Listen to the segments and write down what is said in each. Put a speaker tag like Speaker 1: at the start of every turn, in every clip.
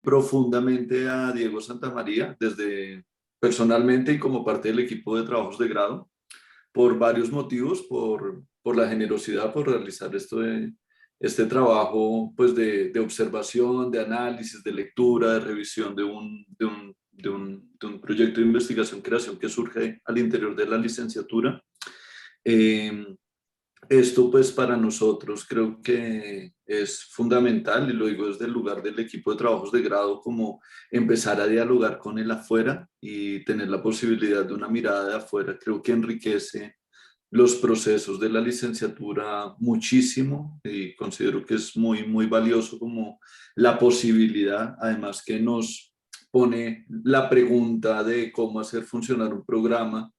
Speaker 1: profundamente a Diego Santamaría, desde personalmente y como parte del equipo de trabajos de grado, por varios motivos, por la generosidad, por realizar este trabajo pues de observación, de análisis, de lectura, de revisión de un proyecto de investigación, creación que surge al interior de la licenciatura. Eh, Esto pues para nosotros creo que es fundamental y lo digo desde el lugar del equipo de trabajos de grado, como empezar a dialogar con el afuera y tener la posibilidad de una mirada de afuera. Creo que enriquece los procesos de la licenciatura muchísimo y considero que es muy, muy valioso como la posibilidad, además que nos pone la pregunta de cómo hacer funcionar un programa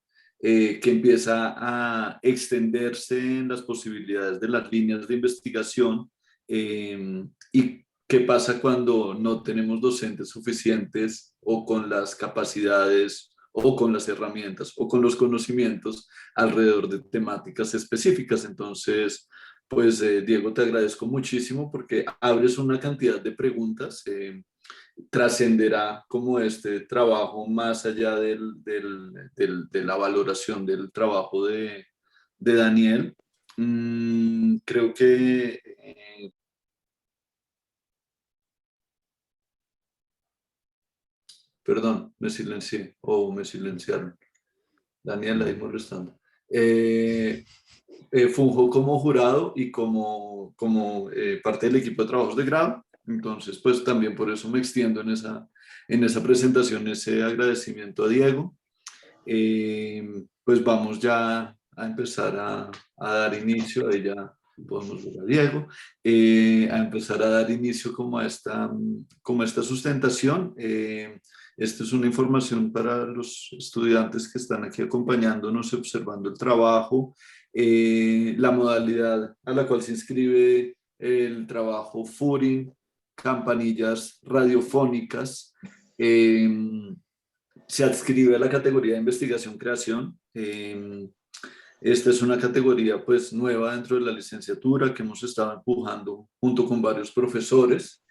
Speaker 1: que empieza a extenderse en las posibilidades de las líneas de investigación y qué pasa cuando no tenemos docentes suficientes o con las capacidades o con las herramientas o con los conocimientos alrededor de temáticas específicas. Entonces, pues Diego, te agradezco muchísimo porque abres una cantidad de preguntas. Trascenderá como este trabajo más allá de la valoración del trabajo de Daniel. Creo que, perdón, me silencié o me silenciaron. Daniel ahí molestando. Eh, Funjo como jurado y como parte del equipo de trabajos de grado. Entonces, pues también por eso me extiendo en esa presentación, ese agradecimiento a Diego. Pues vamos ya a empezar a dar inicio, ahí ya podemos ver a Diego, a empezar a dar inicio como a esta sustentación. Esta es una información para los estudiantes que están aquí acompañándonos, observando el trabajo, la modalidad a la cual se inscribe el trabajo Furing, campanillas radiofónicas. Se adscribe a la categoría de investigación-creación. Esta es una categoría pues nueva dentro de la licenciatura que hemos estado empujando junto con varios profesores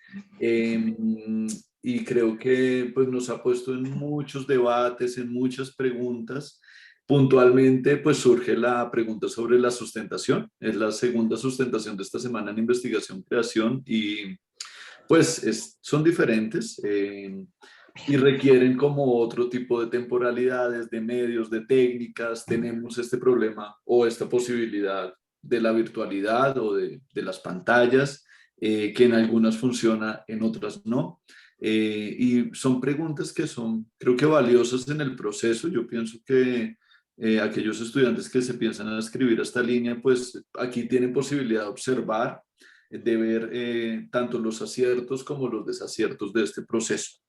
Speaker 1: y creo que pues nos ha puesto en muchos debates, en muchas preguntas. Puntualmente pues surge la pregunta sobre la sustentación. Es la segunda sustentación de esta semana en investigación-creación y pues son diferentes y requieren como otro tipo de temporalidades, de medios, de técnicas. Tenemos este problema o esta posibilidad de la virtualidad o de las pantallas, que en algunas funciona, en otras no. Y son preguntas que son, creo que valiosas en el proceso. Yo pienso que aquellos estudiantes que se piensan a escribir esta línea, pues aquí tienen posibilidad de observar, de ver tanto los aciertos como los desaciertos de este proceso.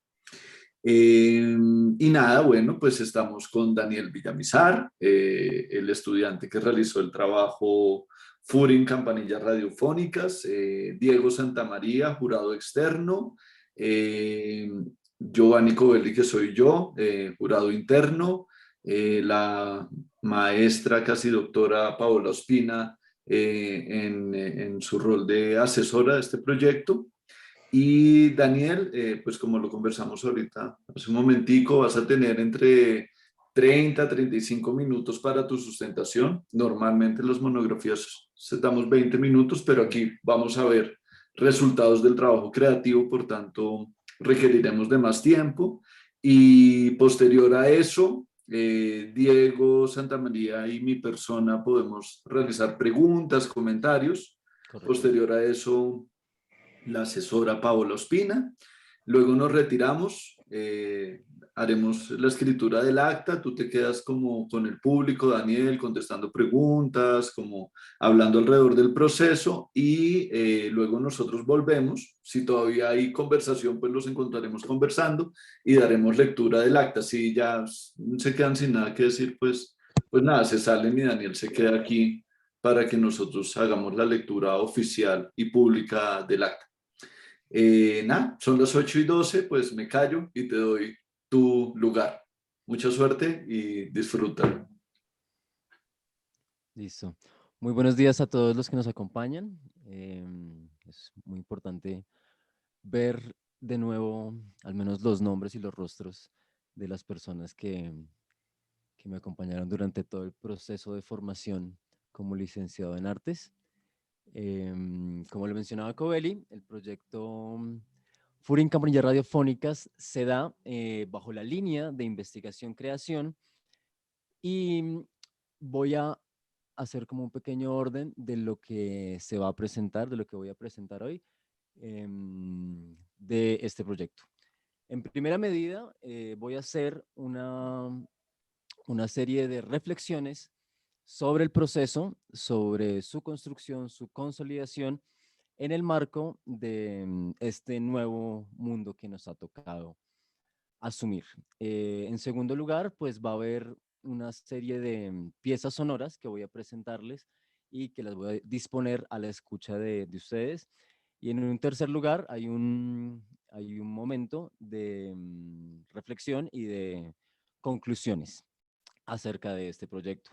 Speaker 1: Y nada, bueno, pues estamos con Daniel Villamizar, el estudiante que realizó el trabajo Furing Campanillas Radiofónicas, Diego Santamaría, jurado externo, eh, Giovanni Covelli, que soy yo, jurado interno, la maestra casi doctora Paola Ospina en su rol de asesora de este proyecto. Y Daniel, pues como lo conversamos ahorita, hace un momentico, vas a tener entre 30 a 35 minutos para tu sustentación. Normalmente en las monografías damos 20 minutos, pero aquí vamos a ver resultados del trabajo creativo, por tanto requeriremos de más tiempo. Y posterior a eso, Diego Santamaría y mi persona podemos realizar preguntas, comentarios.
Speaker 2: Correcto.
Speaker 1: Posterior a eso, la asesora Paola Ospina. Luego nos retiramos, haremos la escritura del acta, tú te quedas como con el público, Daniel, contestando preguntas, como hablando alrededor del proceso y luego nosotros volvemos. Si todavía hay conversación, pues los encontraremos conversando y daremos lectura del acta. Si ya se quedan sin nada que decir, pues nada, se salen y Daniel se queda aquí para que nosotros hagamos la lectura oficial y pública del acta. Nada, son las 8:12, pues me callo y te doy tu lugar. Mucha suerte y disfruta.
Speaker 2: Listo. Muy buenos días a todos los que nos acompañan. Es muy importante ver de nuevo al menos los nombres y los rostros de las personas que me acompañaron durante todo el proceso de formación como licenciado en artes. Como lo mencionaba Covelli, el proyecto Furin Campanillas Radiofónicas se da bajo la línea de investigación-creación y voy a hacer como un pequeño orden de lo que se va a presentar, de lo que voy a presentar hoy de este proyecto. En primera medida, voy a hacer una serie de reflexiones sobre el proceso, sobre su construcción, su consolidación en el marco de este nuevo mundo que nos ha tocado asumir. En segundo lugar, pues va a haber una serie de piezas sonoras que voy a presentarles y que las voy a disponer a la escucha de ustedes. Y en un tercer lugar, hay un momento de reflexión y de conclusiones acerca de este proyecto.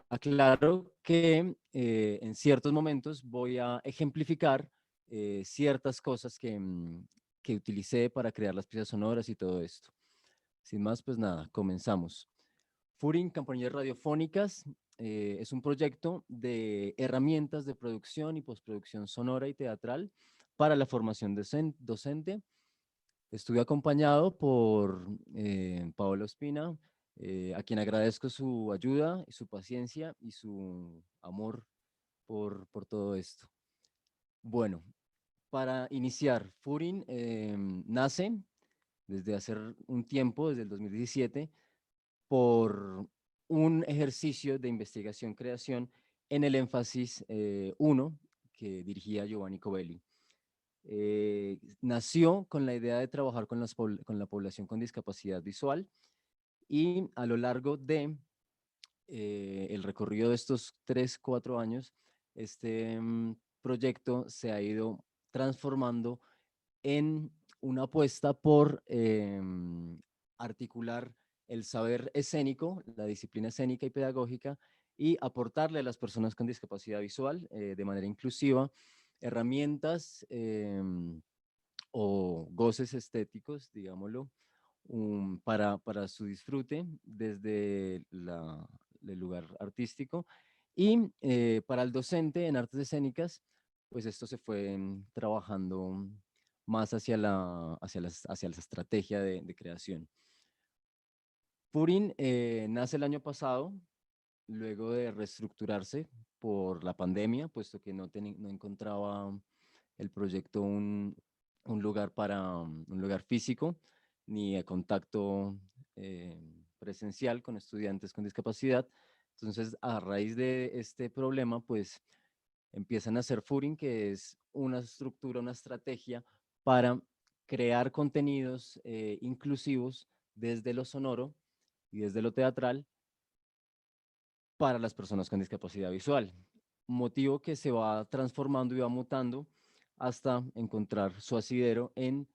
Speaker 2: Aclaro que en ciertos momentos voy a ejemplificar ciertas cosas que utilicé para crear las piezas sonoras y todo esto. Sin más, pues nada, comenzamos. Furin Campanillas Radiofónicas es un proyecto de herramientas de producción y postproducción sonora y teatral para la formación docente. Estuve acompañado por Paola Ospina, a quien agradezco su ayuda, su paciencia y su amor por todo esto. Bueno, para iniciar, Furin nace desde hace un tiempo, desde el 2017, por un ejercicio de investigación-creación en el énfasis 1 que dirigía Giovanni Covelli. Nació con la idea de trabajar con la población con discapacidad visual y a lo largo de el recorrido de estos 3, 4 años, este proyecto se ha ido transformando en una apuesta por articular el saber escénico, la disciplina escénica y pedagógica, y aportarle a las personas con discapacidad visual de manera inclusiva herramientas o goces estéticos, digámoslo, para su disfrute desde el lugar artístico. Y para el docente en artes escénicas, pues esto se fue trabajando más hacia la estrategia de creación. Purin nace el año pasado, luego de reestructurarse por la pandemia, puesto que no encontraba el proyecto un lugar físico, ni de contacto presencial con estudiantes con discapacidad. Entonces, a raíz de este problema, pues empiezan a hacer Furin, que es una estructura, una estrategia para crear contenidos inclusivos desde lo sonoro y desde lo teatral para las personas con discapacidad visual. Motivo que se va transformando y va mutando hasta encontrar su asidero en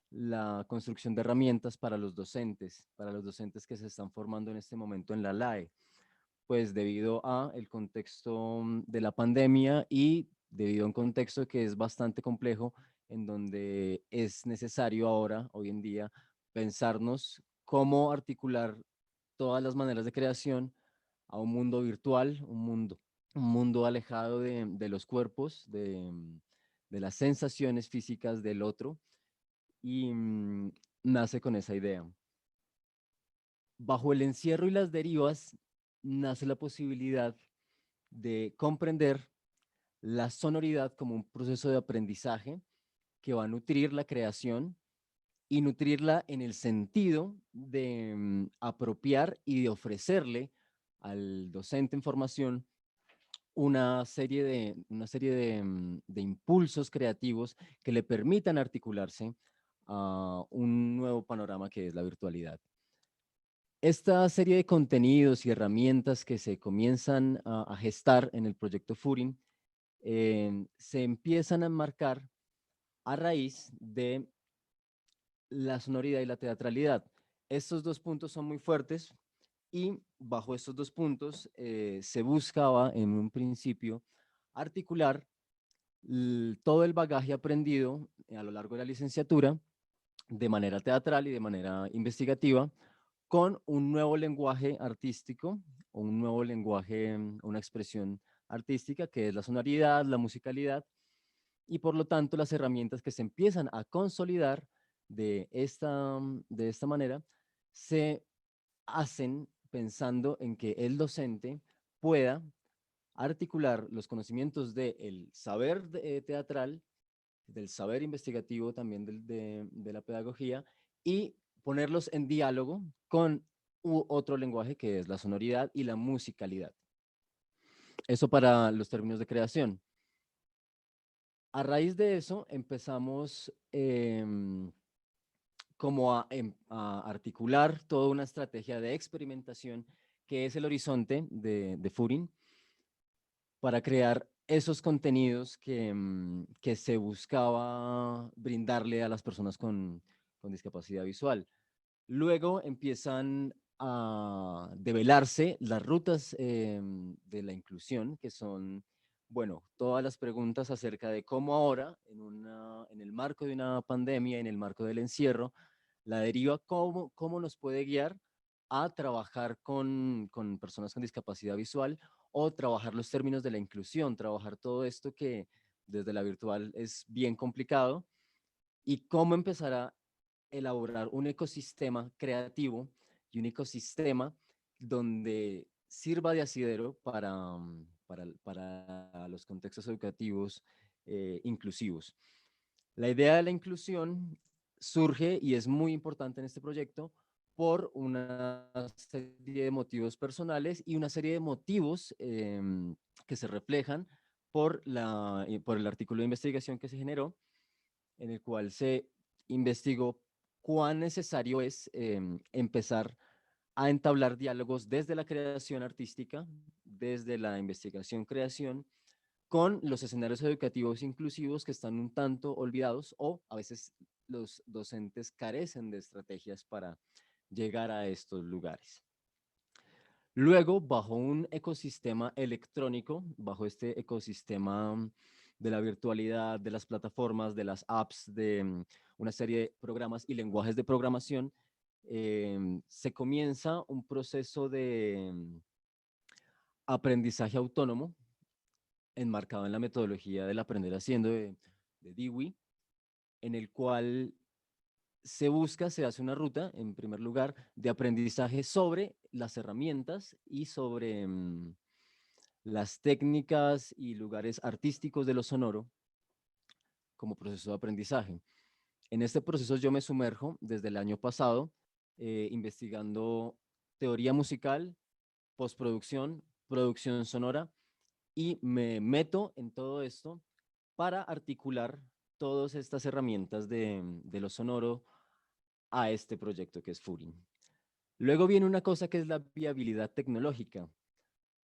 Speaker 2: la construcción de herramientas para los docentes que se están formando en este momento en la LAE, pues debido a el contexto de la pandemia y debido a un contexto que es bastante complejo, en donde es necesario ahora, hoy en día, pensarnos cómo articular todas las maneras de creación a un mundo virtual, un mundo alejado de los cuerpos, de las sensaciones físicas del otro, y nace con esa idea. Bajo el encierro y las derivas nace la posibilidad de comprender la sonoridad como un proceso de aprendizaje que va a nutrir la creación y nutrirla en el sentido de apropiar y de ofrecerle al docente en formación de impulsos creativos que le permitan articularse a un nuevo panorama que es la virtualidad. Esta serie de contenidos y herramientas que se comienzan a gestar en el proyecto Furin se empiezan a enmarcar a raíz de la sonoridad y la teatralidad. Estos dos puntos son muy fuertes y bajo estos dos puntos se buscaba en un principio articular todo el bagaje aprendido a lo largo de la licenciatura de manera teatral y de manera investigativa con un nuevo lenguaje artístico, o un nuevo lenguaje, una expresión artística que es la sonoridad, la musicalidad, y por lo tanto las herramientas que se empiezan a consolidar de esta manera se hacen pensando en que el docente pueda articular los conocimientos del saber teatral, del saber investigativo también de la pedagogía y ponerlos en diálogo con otro lenguaje que es la sonoridad y la musicalidad. Eso para los términos de creación. A raíz de eso empezamos como a articular toda una estrategia de experimentación que es el horizonte de Furin para crear esos contenidos que se buscaba brindarle a las personas con discapacidad visual. Luego empiezan a develarse las rutas de la inclusión, que son, bueno, todas las preguntas acerca de cómo ahora, en el marco de una pandemia, en el marco del encierro, la deriva, cómo nos puede guiar a trabajar con personas con discapacidad visual o trabajar los términos de la inclusión, trabajar todo esto que desde la virtual es bien complicado y cómo empezar a elaborar un ecosistema creativo y un ecosistema donde sirva de asidero para los contextos educativos inclusivos. La idea de la inclusión surge y es muy importante en este proyecto por una serie de motivos personales y una serie de motivos que se reflejan por el artículo de investigación que se generó, en el cual se investigó cuán necesario es empezar a entablar diálogos desde la creación artística, desde la investigación-creación, con los escenarios educativos inclusivos que están un tanto olvidados o a veces los docentes carecen de estrategias para llegar a estos lugares. Luego, bajo un ecosistema electrónico, bajo este ecosistema de la virtualidad, de las plataformas, de las apps, de una serie de programas y lenguajes de programación, se comienza un proceso de aprendizaje autónomo enmarcado en la metodología del aprender haciendo de Dewey, en el cual se hace una ruta, en primer lugar, de aprendizaje sobre las herramientas y sobre las técnicas y lugares artísticos de lo sonoro como proceso de aprendizaje. En este proceso yo me sumerjo desde el año pasado investigando teoría musical, postproducción, producción sonora y me meto en todo esto para articular todas estas herramientas de lo sonoro a este proyecto que es Furin. Luego viene una cosa que es la viabilidad tecnológica.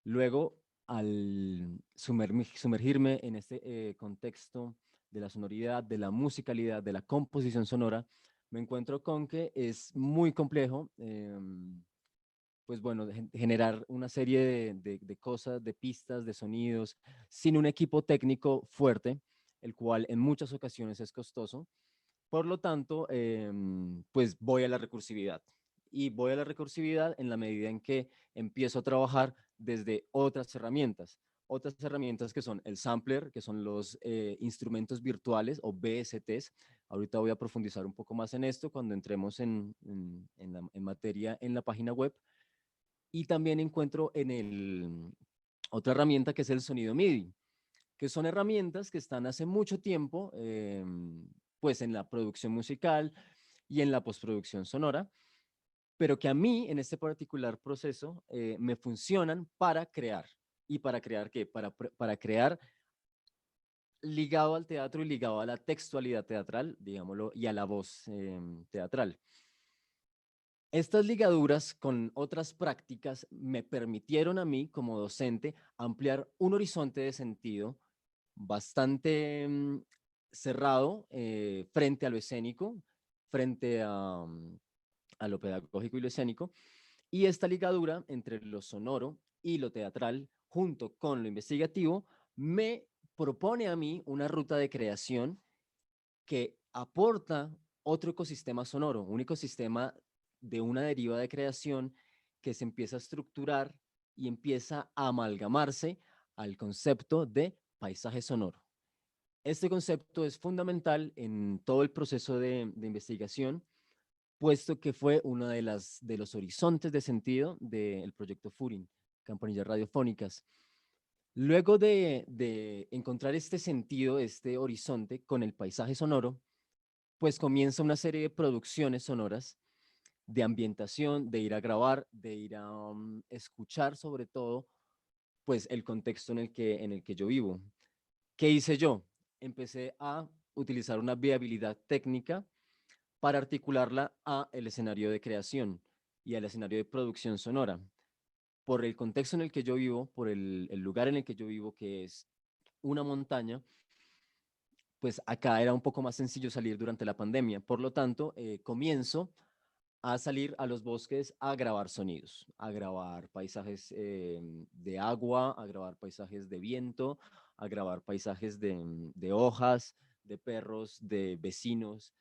Speaker 2: Luego, al sumergirme en este contexto de la sonoridad, de la musicalidad, de la composición sonora, me encuentro con que es muy complejo, pues bueno, generar una serie de cosas, de pistas, de sonidos, sin un equipo técnico fuerte, el cual en muchas ocasiones es costoso. Por lo tanto, pues voy a la recursividad. Y voy a la recursividad en la medida en que empiezo a trabajar desde otras herramientas que son el sampler, que son los instrumentos virtuales o BSTs. Ahorita voy a profundizar un poco más en esto cuando entremos en materia en la página web. Y también encuentro otra herramienta que es el sonido MIDI, que son herramientas que están hace mucho tiempo pues en la producción musical y en la postproducción sonora, pero que a mí en este particular proceso me funcionan para crear. ¿Y para crear qué? Para crear ligado al teatro y ligado a la textualidad teatral, digámoslo, y a la voz teatral. Estas ligaduras con otras prácticas me permitieron a mí como docente ampliar un horizonte de sentido bastante cerrado frente a lo escénico, frente a lo pedagógico y lo escénico, y esta ligadura entre lo sonoro y lo teatral, junto con lo investigativo, me propone a mí una ruta de creación que aporta otro ecosistema sonoro, un ecosistema de una deriva de creación que se empieza a estructurar y empieza a amalgamarse al concepto de paisaje sonoro. Este concepto es fundamental en todo el proceso de investigación, puesto que fue uno de los horizontes de sentido del proyecto FURIN, Campanillas Radiofónicas. Luego de encontrar este sentido, este horizonte con el paisaje sonoro, pues comienza una serie de producciones sonoras de ambientación, de ir a grabar, de ir a escuchar sobre todo, pues el contexto en el que yo vivo. ¿Qué hice yo? Empecé a utilizar una viabilidad técnica para articularla a el escenario de creación y al escenario de producción sonora. Por el contexto en el que yo vivo, por el lugar en el que yo vivo, que es una montaña, pues acá era un poco más sencillo salir durante la pandemia. Por lo tanto, comienzo a salir a los bosques a grabar sonidos, a grabar paisajes de agua, a grabar paisajes de viento, a grabar paisajes de hojas, de perros, de vecinos.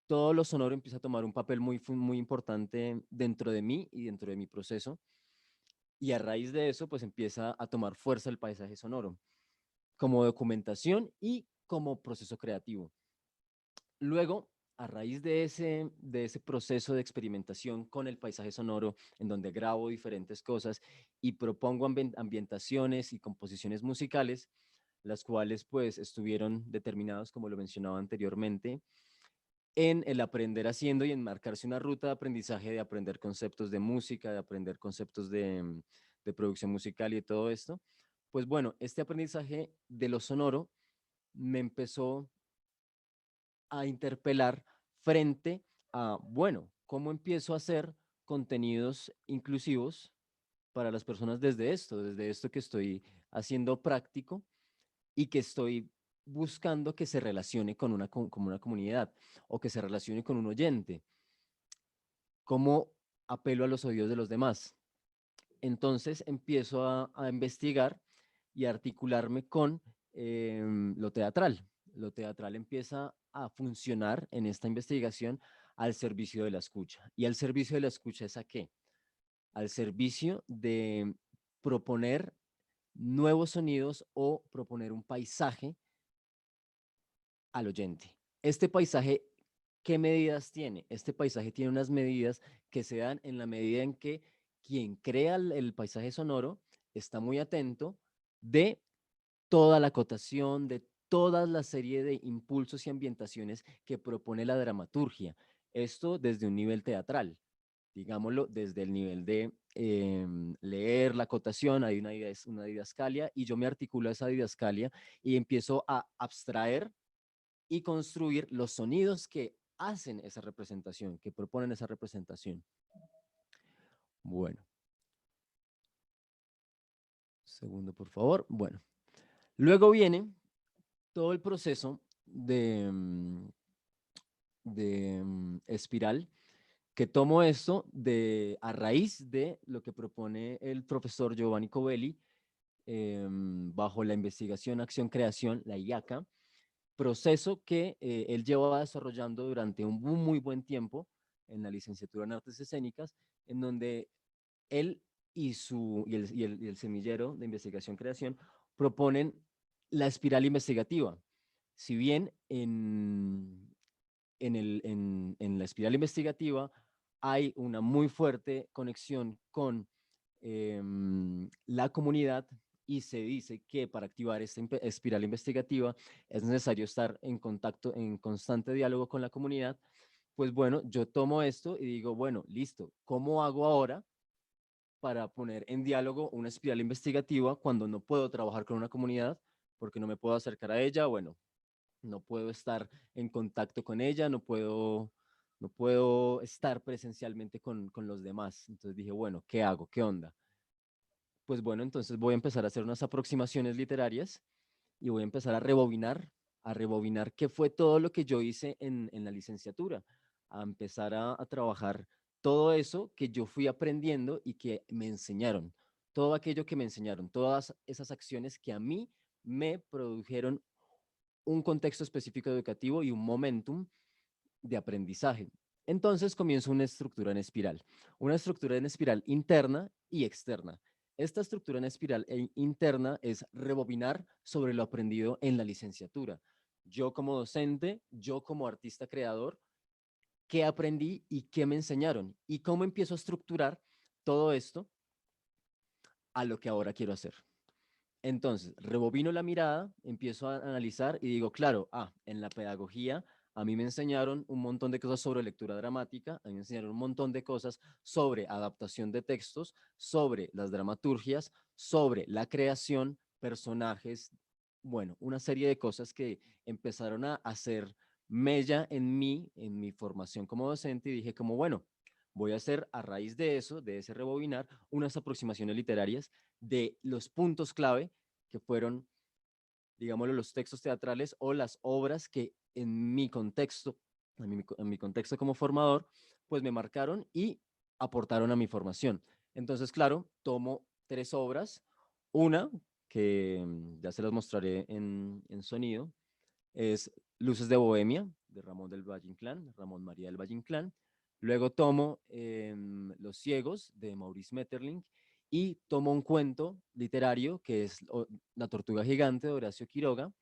Speaker 2: Todo lo sonoro empieza a tomar un papel muy importante dentro de mí y dentro de mi proceso. Y a raíz de eso, pues empieza a tomar fuerza el paisaje sonoro como documentación y como proceso creativo. Luego, a raíz de ese proceso de experimentación con el paisaje sonoro, en donde grabo diferentes cosas y propongo ambientaciones y composiciones musicales, las cuales pues estuvieron determinados, como lo mencionaba anteriormente, en el aprender haciendo y en marcarse una ruta de aprendizaje, de aprender conceptos de música, de aprender conceptos de producción musical y de todo esto. Pues bueno, este aprendizaje de lo sonoro me empezó a interpelar frente a, bueno, ¿cómo empiezo a hacer contenidos inclusivos para las personas desde esto que estoy haciendo práctico y que estoy buscando que se relacione con con una comunidad o que se relacione con un oyente? ¿Cómo apelo a los oídos de los demás? Entonces empiezo a investigar y a articularme con lo teatral. Lo teatral empieza a funcionar en esta investigación al servicio de la escucha. ¿Y al servicio de la escucha es a qué? Al servicio de proponer nuevos sonidos o proponer un paisaje al oyente. Este paisaje, ¿qué medidas tiene? Este paisaje tiene unas medidas que se dan en la medida en que quien crea el paisaje sonoro está muy atento de toda la acotación, de toda la serie de impulsos y ambientaciones que propone la dramaturgia. Esto desde un nivel teatral, digámoslo, desde el nivel de leer la acotación, hay una didascalia y yo me articulo a esa didascalia y empiezo a abstraer y construir los sonidos que hacen esa representación, que proponen esa representación. Bueno, segundo, por favor. Bueno, luego viene todo el proceso de espiral, que tomo esto a raíz de lo que propone el profesor Giovanni Covelli bajo la investigación, acción, creación, la IACA, proceso que él llevaba desarrollando durante un muy buen tiempo en la licenciatura en artes escénicas, en donde él y el semillero de investigación creación proponen la espiral investigativa. Si bien en la espiral investigativa hay una muy fuerte conexión con la comunidad y se dice que para activar esta espiral investigativa es necesario estar en contacto, en constante diálogo con la comunidad. Pues bueno, yo tomo esto y digo, bueno, listo, ¿cómo hago ahora para poner en diálogo una espiral investigativa cuando no puedo trabajar con una comunidad porque no me puedo acercar a ella? Bueno, no puedo estar en contacto con ella, no puedo estar presencialmente con los demás. Entonces dije, bueno, ¿qué hago? ¿Qué onda? Pues bueno, entonces voy a empezar a hacer unas aproximaciones literarias y voy a rebobinar qué fue todo lo que yo hice en la licenciatura, a empezar a trabajar todo eso que yo fui aprendiendo y que me enseñaron, todo aquello que me enseñaron, todas esas acciones que a mí me produjeron un contexto específico educativo y un momentum de aprendizaje. Entonces comienzo una estructura en espiral interna y externa. Esta estructura en espiral interna es rebobinar sobre lo aprendido en la licenciatura. Yo como docente, yo como artista creador, qué aprendí y qué me enseñaron y cómo empiezo a estructurar todo esto a lo que ahora quiero hacer. Entonces, rebobino la mirada, empiezo a analizar y digo, claro, en la pedagogía a mí me enseñaron un montón de cosas sobre lectura dramática, a mí me enseñaron un montón de cosas sobre adaptación de textos, sobre las dramaturgias, sobre la creación, personajes, bueno, una serie de cosas que empezaron a hacer mella en mi formación como docente y dije como, bueno, voy a hacer a raíz de eso, de ese rebobinar, unas aproximaciones literarias de los puntos clave que fueron, digámoslo, los textos teatrales o las obras que en mi contexto, en mi contexto como formador, pues me marcaron y aportaron a mi formación. Entonces, claro, tomo 3 obras, una que ya se las mostraré en sonido, es Luces de Bohemia, de Ramón del Valle Inclán, Ramón María del Valle Inclán. Luego tomo Los Ciegos, de Maurice Maeterlinck, y tomo un cuento literario que es La Tortuga Gigante, de Horacio Quiroga,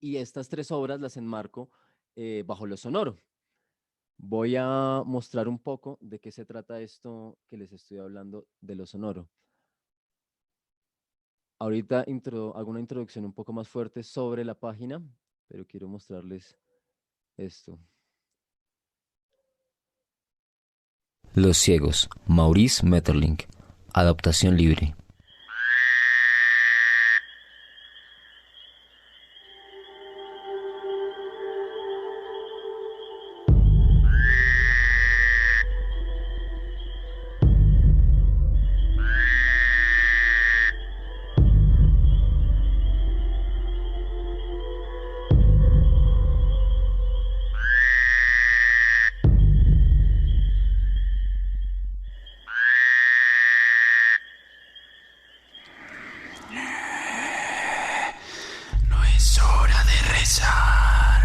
Speaker 2: y estas 3 obras las enmarco bajo lo sonoro. Voy a mostrar un poco de qué se trata esto que les estoy hablando de lo sonoro. Ahorita hago una introducción un poco más fuerte sobre la página, pero quiero mostrarles esto.
Speaker 3: Los Ciegos, Maurice Maeterlinck. Adaptación libre. No es hora de rezar.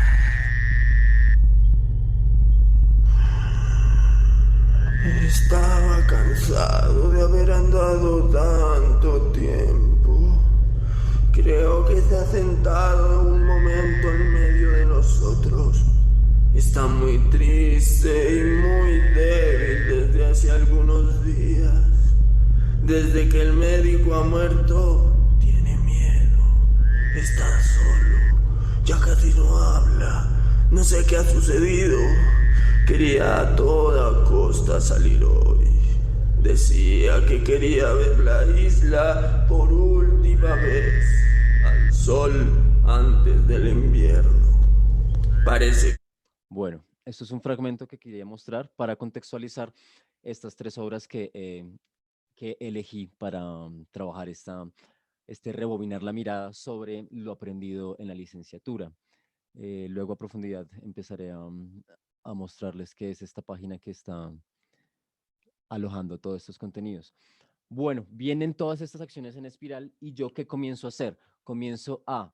Speaker 4: Estaba cansado de haber andado tanto tiempo. Creo que se ha sentado un momento en medio de nosotros. Está muy triste y muy débil desde hace algunos días. Desde que el médico ha muerto, tiene miedo. Está solo. Ya casi no habla. No sé qué ha sucedido. Quería a toda costa salir hoy. Decía que quería ver la isla por última vez. Al sol antes del invierno. Parece.
Speaker 2: Bueno, esto es un fragmento que quería mostrar para contextualizar estas 3 obras que elegí para trabajar este rebobinar la mirada sobre lo aprendido en la licenciatura. Luego a profundidad empezaré a mostrarles qué es esta página que está alojando todos estos contenidos. Bueno, vienen todas estas acciones en espiral y yo ¿qué comienzo a hacer? Comienzo a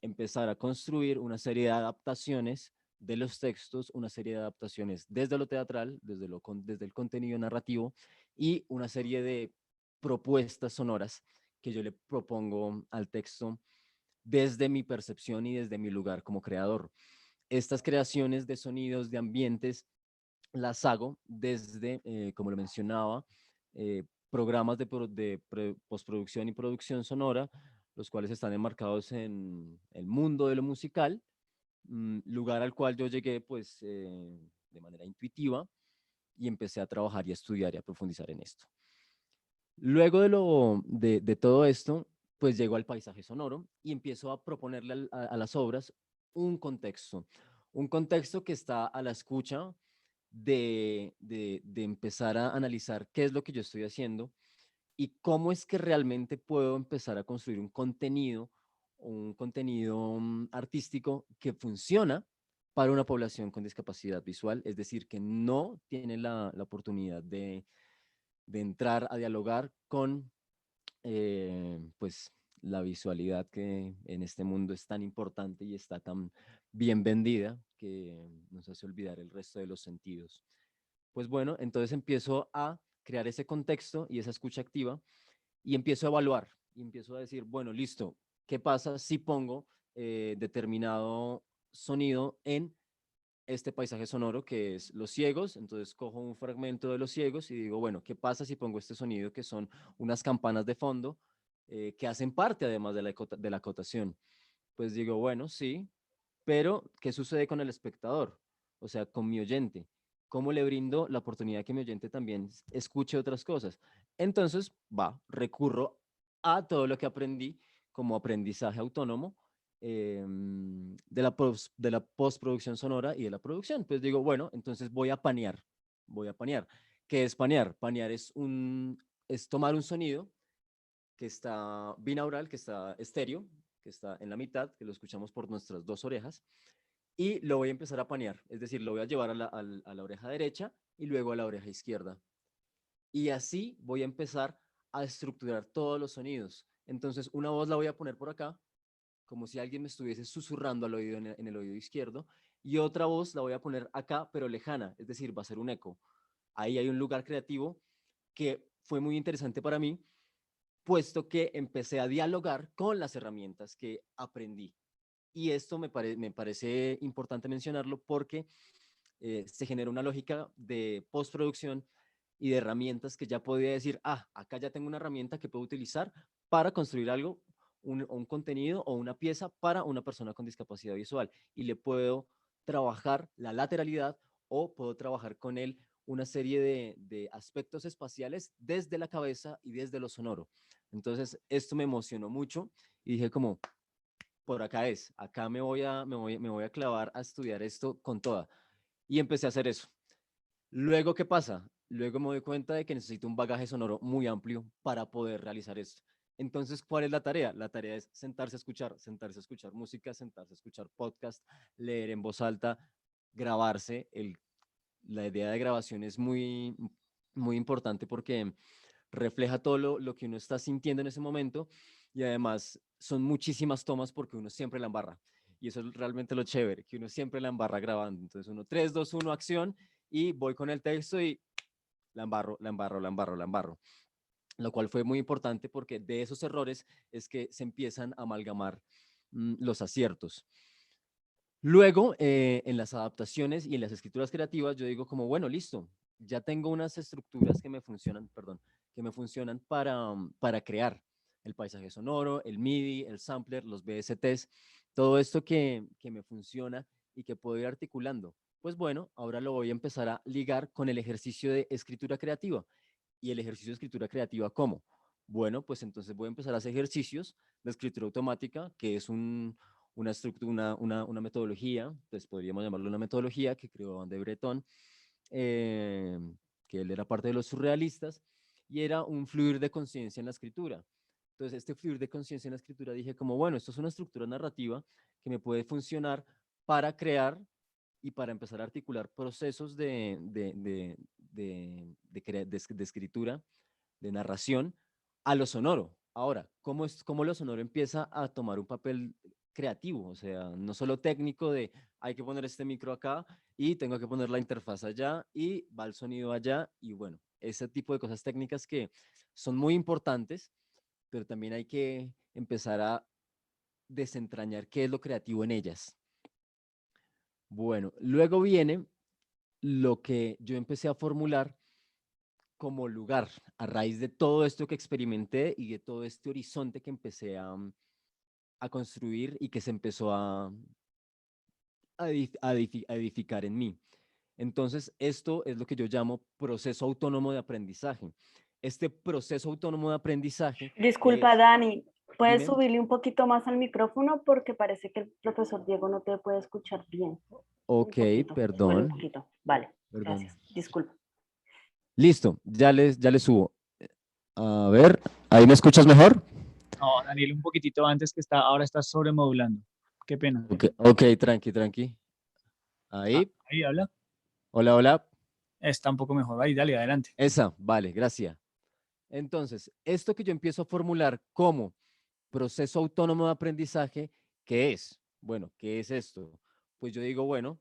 Speaker 2: empezar a construir una serie de adaptaciones de los textos, una serie de adaptaciones desde lo teatral, desde el contenido narrativo y una serie de propuestas sonoras que yo le propongo al texto desde mi percepción y desde mi lugar como creador. Estas creaciones de sonidos, de ambientes, las hago desde, como lo mencionaba, programas de postproducción y producción sonora, los cuales están enmarcados en el mundo de lo musical, lugar al cual yo llegué pues de manera intuitiva y empecé a trabajar y a estudiar y a profundizar en esto. Luego de todo esto, pues llego al paisaje sonoro y empiezo a proponerle a las obras un contexto que está a la escucha de empezar a analizar qué es lo que yo estoy haciendo y cómo es que realmente puedo empezar a construir un contenido artístico que funciona para una población con discapacidad visual, es decir, que no tiene la oportunidad de entrar a dialogar con pues, la visualidad que en este mundo es tan importante y está tan bien vendida que nos hace olvidar el resto de los sentidos. Pues bueno, entonces empiezo a crear ese contexto y esa escucha activa y empiezo a evaluar y empiezo a decir, bueno, listo, ¿qué pasa si pongo determinado sonido en este paisaje sonoro que es Los Ciegos? Entonces cojo un fragmento de Los Ciegos y digo, bueno, ¿qué pasa si pongo este sonido que son unas campanas de fondo que hacen parte además de la acotación? Pues digo, bueno, sí, pero ¿qué sucede con el espectador? O sea, con mi oyente. ¿Cómo le brindo la oportunidad que mi oyente también escuche otras cosas? Entonces, recurro a todo lo que aprendí como aprendizaje autónomo de la postproducción sonora y de la producción. Pues digo, bueno, entonces voy a panear. Voy a panear. ¿Qué es panear? Panear es tomar un sonido que está binaural, que está estéreo, que está en la mitad, que lo escuchamos por nuestras dos orejas, y lo voy a empezar a panear, es decir, lo voy a llevar a la oreja derecha y luego a la oreja izquierda. Y así voy a empezar a estructurar todos los sonidos. Entonces, una voz la voy a poner por acá, como si alguien me estuviese susurrando al oído en el oído izquierdo, y otra voz la voy a poner acá, pero lejana, es decir, va a ser un eco. Ahí hay un lugar creativo que fue muy interesante para mí, puesto que empecé a dialogar con las herramientas que aprendí. Y esto me parece importante mencionarlo porque se genera una lógica de postproducción y de herramientas que ya podía decir, acá ya tengo una herramienta que puedo utilizar para construir algo, un contenido o una pieza para una persona con discapacidad visual. Y le puedo trabajar la lateralidad o puedo trabajar con él una serie de aspectos espaciales desde la cabeza y desde lo sonoro. Entonces, esto me emocionó mucho y dije como, por acá es, acá me voy a clavar a estudiar esto con toda. Y empecé a hacer eso. Luego, ¿qué pasa? Luego me doy cuenta de que necesito un bagaje sonoro muy amplio para poder realizar esto. Entonces, ¿cuál es la tarea? La tarea es sentarse a escuchar música, sentarse a escuchar podcast, leer en voz alta, grabarse. La idea de grabación es muy, muy importante porque refleja todo lo que uno está sintiendo en ese momento y además son muchísimas tomas porque uno siempre la embarra. Y eso es realmente lo chévere, que uno siempre la embarra grabando. Entonces uno 3, 2, 1, acción y voy con el texto y la embarro, la embarro, la embarro, la embarro. Lo cual fue muy importante porque de esos errores es que se empiezan a amalgamar los aciertos. Luego, en las adaptaciones y en las escrituras creativas, yo digo como, bueno, listo, ya tengo unas estructuras que me funcionan, para crear el paisaje sonoro, el MIDI, el sampler, los VSTs, todo esto que me funciona y que puedo ir articulando. Pues bueno, ahora lo voy a empezar a ligar con el ejercicio de escritura creativa. ¿Y el ejercicio de escritura creativa cómo? Bueno, pues entonces voy a empezar a hacer ejercicios de escritura automática, que es una estructura, una metodología, pues podríamos llamarlo una metodología que creó André Breton, que él era parte de los surrealistas, y era un fluir de conciencia en la escritura. Entonces, este fluir de conciencia en la escritura dije como, bueno, esto es una estructura narrativa que me puede funcionar para crear y para empezar a articular procesos de escritura, de narración, a lo sonoro. Ahora, ¿cómo lo sonoro empieza a tomar un papel creativo? O sea, no solo técnico de hay que poner este micro acá y tengo que poner la interfaz allá y va el sonido allá y bueno, ese tipo de cosas técnicas que son muy importantes, pero también hay que empezar a desentrañar qué es lo creativo en ellas. Bueno, luego viene lo que yo empecé a formular como lugar, a raíz de todo esto que experimenté y de todo este horizonte que empecé a construir y que se empezó a edificar en mí. Entonces, esto es lo que yo llamo proceso autónomo de aprendizaje. Este proceso autónomo de aprendizaje
Speaker 5: Disculpa,
Speaker 2: es,
Speaker 5: Dani, ¿puedes
Speaker 2: dime,
Speaker 5: subirle un poquito más al micrófono? Porque parece que el profesor Diego no te puede escuchar bien. Un
Speaker 2: ok,
Speaker 5: poquito, súbele un
Speaker 2: perdón,
Speaker 5: poquito. Vale,
Speaker 2: perdón.
Speaker 5: gracias. Disculpa.
Speaker 2: Listo, ya les subo. A ver, ¿ahí me escuchas mejor?
Speaker 6: No, Daniel, un poquitito antes que ahora estás sobremodulando. Qué pena.
Speaker 2: Ok, tranqui. Ahí,
Speaker 6: Ahí habla.
Speaker 2: hola.
Speaker 6: Está un poco mejor. Ahí, dale, adelante.
Speaker 2: Esa, vale, gracias. Entonces, esto que yo empiezo a formular como proceso autónomo de aprendizaje, ¿qué es? Bueno, ¿qué es esto? Pues yo digo, bueno,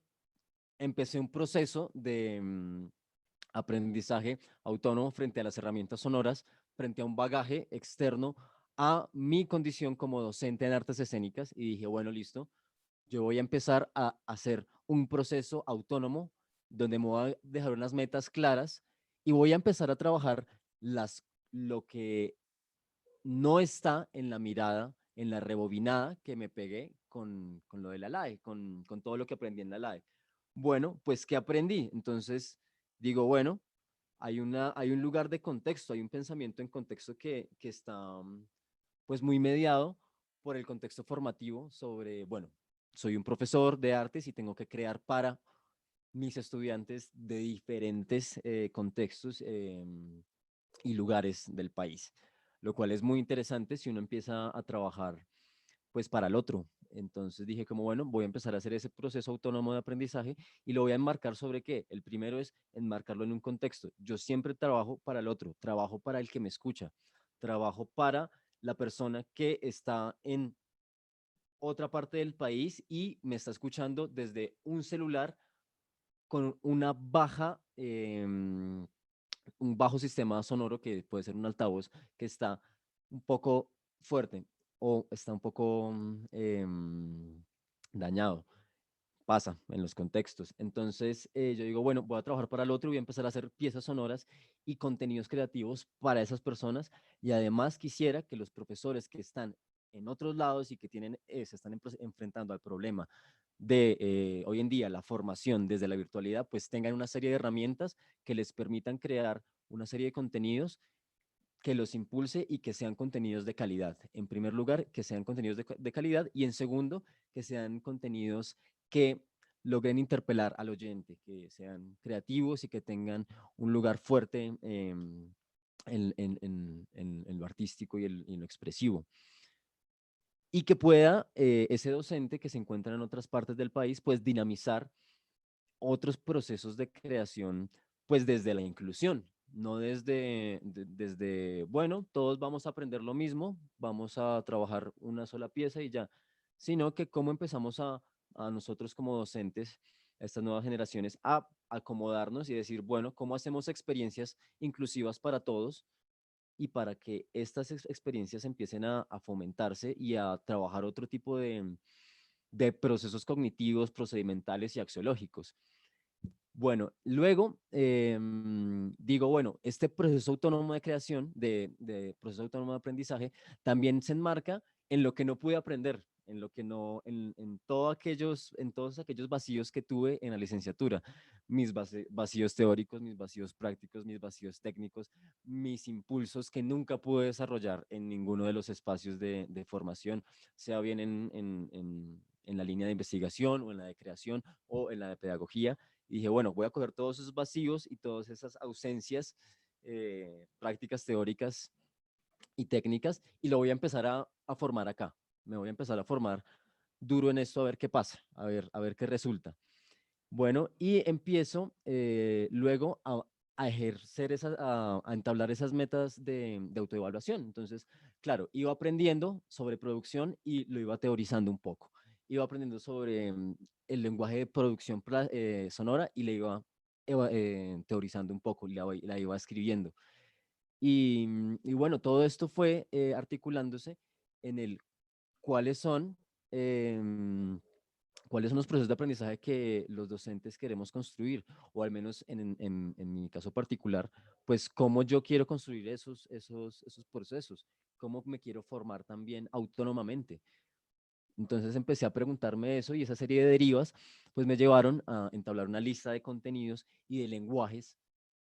Speaker 2: empecé un proceso de aprendizaje autónomo frente a las herramientas sonoras, frente a un bagaje externo a mi condición como docente en artes escénicas y dije, bueno, listo, yo voy a empezar a hacer un proceso autónomo donde me voy a dejar unas metas claras y voy a empezar a trabajar lo que no está en la mirada, en la rebobinada que me pegué con lo de la LAE, con todo lo que aprendí en la LAE. Bueno, pues ¿qué aprendí? Entonces digo, bueno, hay un lugar de contexto, hay un pensamiento en contexto que está pues muy mediado por el contexto formativo sobre, bueno, soy un profesor de artes y tengo que crear para mis estudiantes de diferentes contextos y lugares del país, lo cual es muy interesante si uno empieza a trabajar pues para el otro. Entonces dije como, bueno, voy a empezar a hacer ese proceso autónomo de aprendizaje y lo voy a enmarcar sobre qué. El primero es enmarcarlo en un contexto. Yo siempre trabajo para el otro, trabajo para el que me escucha, trabajo para la persona que está en otra parte del país y me está escuchando desde un celular con una baja, un bajo sistema sonoro que puede ser un altavoz que está un poco fuerte o está un poco dañado. Pasa en los contextos. Entonces yo digo, bueno, voy a trabajar para el otro, voy a empezar a hacer piezas sonoras y contenidos creativos para esas personas y además quisiera que los profesores que están en otros lados y que tienen, se están enfrentando al problema de hoy en día la formación desde la virtualidad, pues tengan una serie de herramientas que les permitan crear una serie de contenidos que los impulse y que sean contenidos de calidad. En primer lugar, que sean contenidos de calidad y en segundo, que sean contenidos que logren interpelar al oyente, que sean creativos y que tengan un lugar fuerte en lo artístico y en lo expresivo. Y que pueda ese docente que se encuentra en otras partes del país, pues dinamizar otros procesos de creación, pues desde la inclusión, no desde, bueno, todos vamos a aprender lo mismo, vamos a trabajar una sola pieza y ya, sino que cómo empezamos a nosotros como docentes, a estas nuevas generaciones, a acomodarnos y decir, bueno, ¿cómo hacemos experiencias inclusivas para todos? Y para que estas experiencias empiecen a fomentarse y a trabajar otro tipo de procesos cognitivos, procedimentales y axiológicos. Bueno, luego digo, bueno, este proceso autónomo de creación, de proceso autónomo de aprendizaje, también se enmarca en lo que no pude aprender, en lo que no, en todos aquellos vacíos que tuve en la licenciatura, mis vacíos teóricos, mis vacíos prácticos, mis vacíos técnicos, mis impulsos que nunca pude desarrollar en ninguno de los espacios de formación, sea bien en la línea de investigación o en la de creación o en la de pedagogía. Y dije, bueno, voy a coger todos esos vacíos y todas esas ausencias prácticas teóricas y técnicas y lo voy a empezar a formar acá. Me voy a empezar a formar duro en esto a ver qué pasa, a ver qué resulta. Bueno, y empiezo luego a ejercer a entablar esas metas de autoevaluación. Entonces, claro, iba aprendiendo sobre producción y lo iba teorizando un poco. Iba aprendiendo sobre el lenguaje de producción sonora y le iba teorizando un poco, la iba escribiendo. Y bueno, todo esto fue articulándose en el cuáles son, em, cuáles son los procesos de aprendizaje que los docentes queremos construir, o al menos en mi caso particular, pues cómo yo quiero construir esos procesos, cómo me quiero formar también autónomamente. Entonces empecé a preguntarme eso y esa serie de derivas pues me llevaron a entablar una lista de contenidos y de lenguajes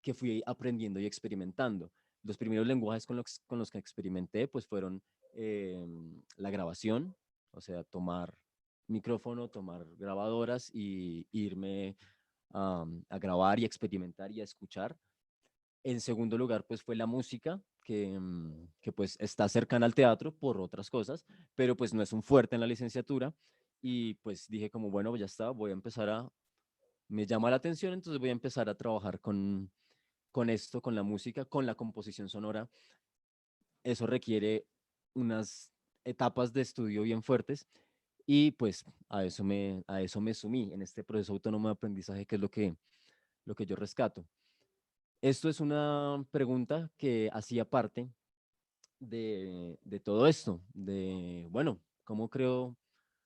Speaker 2: que fui aprendiendo y experimentando. Los primeros lenguajes con los que experimenté pues fueron la grabación, o sea, tomar micrófono, tomar grabadoras y irme a grabar y experimentar y a escuchar. En segundo lugar, pues fue la música, que pues está cercana al teatro por otras cosas, pero pues no es un fuerte en la licenciatura. Y pues dije como, bueno, ya está, voy a empezar me llama la atención, entonces voy a empezar a trabajar con esto, con la música, con la composición sonora. Eso requiere unas etapas de estudio bien fuertes y pues a eso me sumí en este proceso autónomo de aprendizaje, que es lo que yo rescato. Esto es una pregunta que hacía parte de todo esto, de, bueno, ¿cómo creo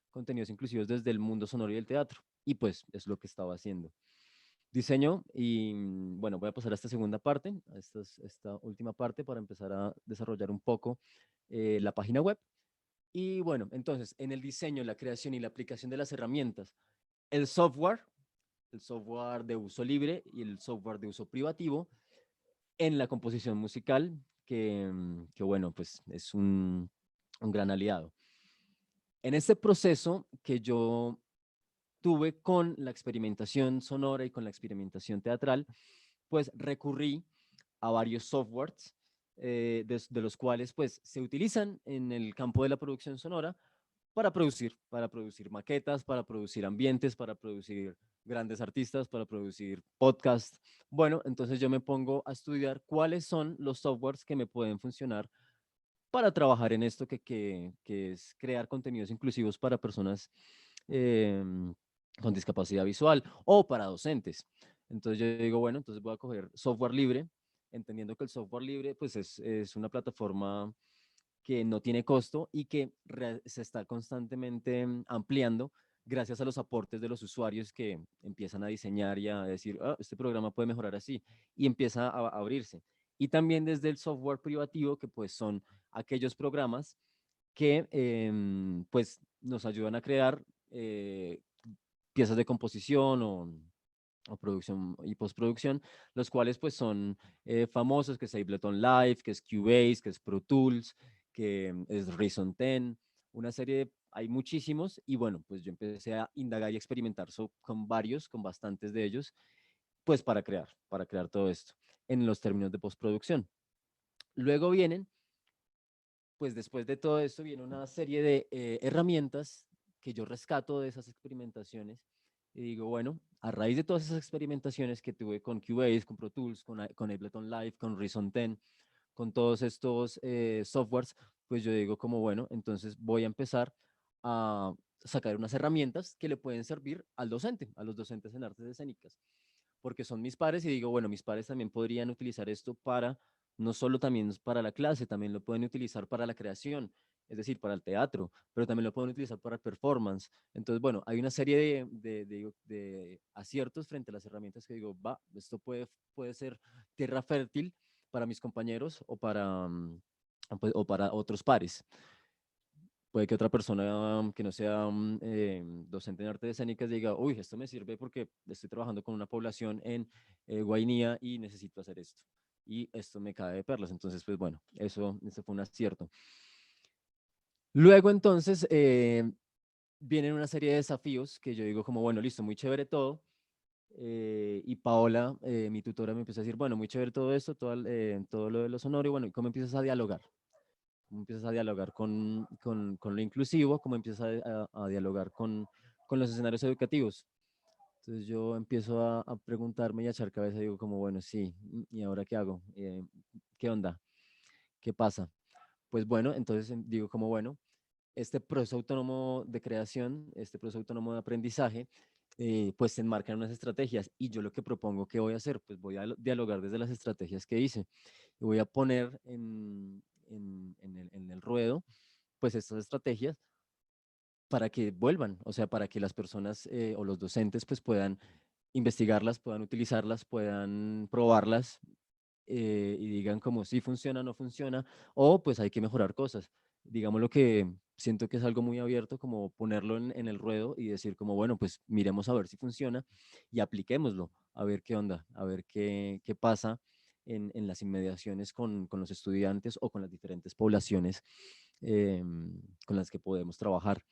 Speaker 2: contenidos inclusivos desde el mundo sonoro y el teatro? Y pues es lo que estaba haciendo. Diseño y bueno, voy a pasar a esta segunda parte, a esta última parte para empezar a desarrollar un poco la página web. Y bueno, entonces, en el diseño, la creación y la aplicación de las herramientas, el software de uso libre y el software de uso privativo, en la composición musical, que bueno, pues es un gran aliado. En este proceso que yo tuve con la experimentación sonora y con la experimentación teatral, pues recurrí a varios softwares de los cuales pues se utilizan en el campo de la producción sonora para producir maquetas, para producir ambientes, para producir grandes artistas, para producir podcasts. Bueno, entonces yo me pongo a estudiar cuáles son los softwares que me pueden funcionar para trabajar en esto que es crear contenidos inclusivos para personas con discapacidad visual o para docentes. Entonces yo digo, bueno, entonces voy a coger software libre, entendiendo que el software libre pues es una plataforma que no tiene costo y que se está constantemente ampliando gracias a los aportes de los usuarios que empiezan a diseñar y a decir, ah, este programa puede mejorar así, y empieza a abrirse. Y también desde el software privativo, que pues son aquellos programas que pues nos ayudan a crear piezas de composición o producción y postproducción, los cuales pues son famosos, que es Ableton Live, que es Cubase, que es Pro Tools, que es Reason 10, una serie, hay muchísimos, y bueno, pues yo empecé a indagar y experimentar con varios, con bastantes de ellos, pues para crear todo esto en los términos de postproducción. Luego vienen, pues después de todo esto, viene una serie de herramientas que yo rescato de esas experimentaciones y digo, bueno, a raíz de todas esas experimentaciones que tuve con Cubase, con Pro Tools, con Ableton Live, con Reason 10, con todos estos softwares, pues yo digo como, bueno, entonces voy a empezar a sacar unas herramientas que le pueden servir al docente, a los docentes en artes escénicas, porque son mis pares y digo, bueno, mis pares también podrían utilizar esto para, no solo también para la clase, también lo pueden utilizar para la creación, es decir, para el teatro, pero también lo pueden utilizar para el performance. Entonces, bueno, hay una serie de aciertos frente a las herramientas que digo, va, esto puede ser tierra fértil para mis compañeros o para otros pares. Puede que otra persona que no sea docente en artes escénicas diga, uy, esto me sirve porque estoy trabajando con una población en Guainía y necesito hacer esto. Y esto me cae de perlas. Entonces, pues bueno, eso fue un acierto. Luego, entonces, vienen una serie de desafíos que yo digo como, bueno, listo, muy chévere todo. Y Paola, mi tutora, me empieza a decir, bueno, muy chévere todo esto, todo lo de lo sonoro, y bueno, ¿cómo empiezas a dialogar? ¿Cómo empiezas a dialogar con lo inclusivo? ¿Cómo empiezas a dialogar con los escenarios educativos? Entonces yo empiezo a preguntarme y a echar cabeza y digo como, bueno, sí, ¿y ahora qué hago? ¿Qué onda? ¿Qué pasa? Pues bueno, entonces digo como, bueno, este proceso autónomo de creación, este proceso autónomo de aprendizaje, pues se enmarcan unas estrategias y yo lo que propongo que voy a hacer, pues voy a dialogar desde las estrategias que hice y voy a poner en el ruedo pues estas estrategias para que vuelvan, o sea, para que las personas o los docentes pues puedan investigarlas, puedan utilizarlas, puedan probarlas y digan como si funciona, no funciona, o pues hay que mejorar cosas. Digamos lo que siento que es algo muy abierto, como ponerlo en el ruedo y decir como, bueno, pues miremos a ver si funciona y apliquémoslo, a ver qué onda, a ver qué pasa en las inmediaciones con los estudiantes o con las diferentes poblaciones con las que podemos trabajar.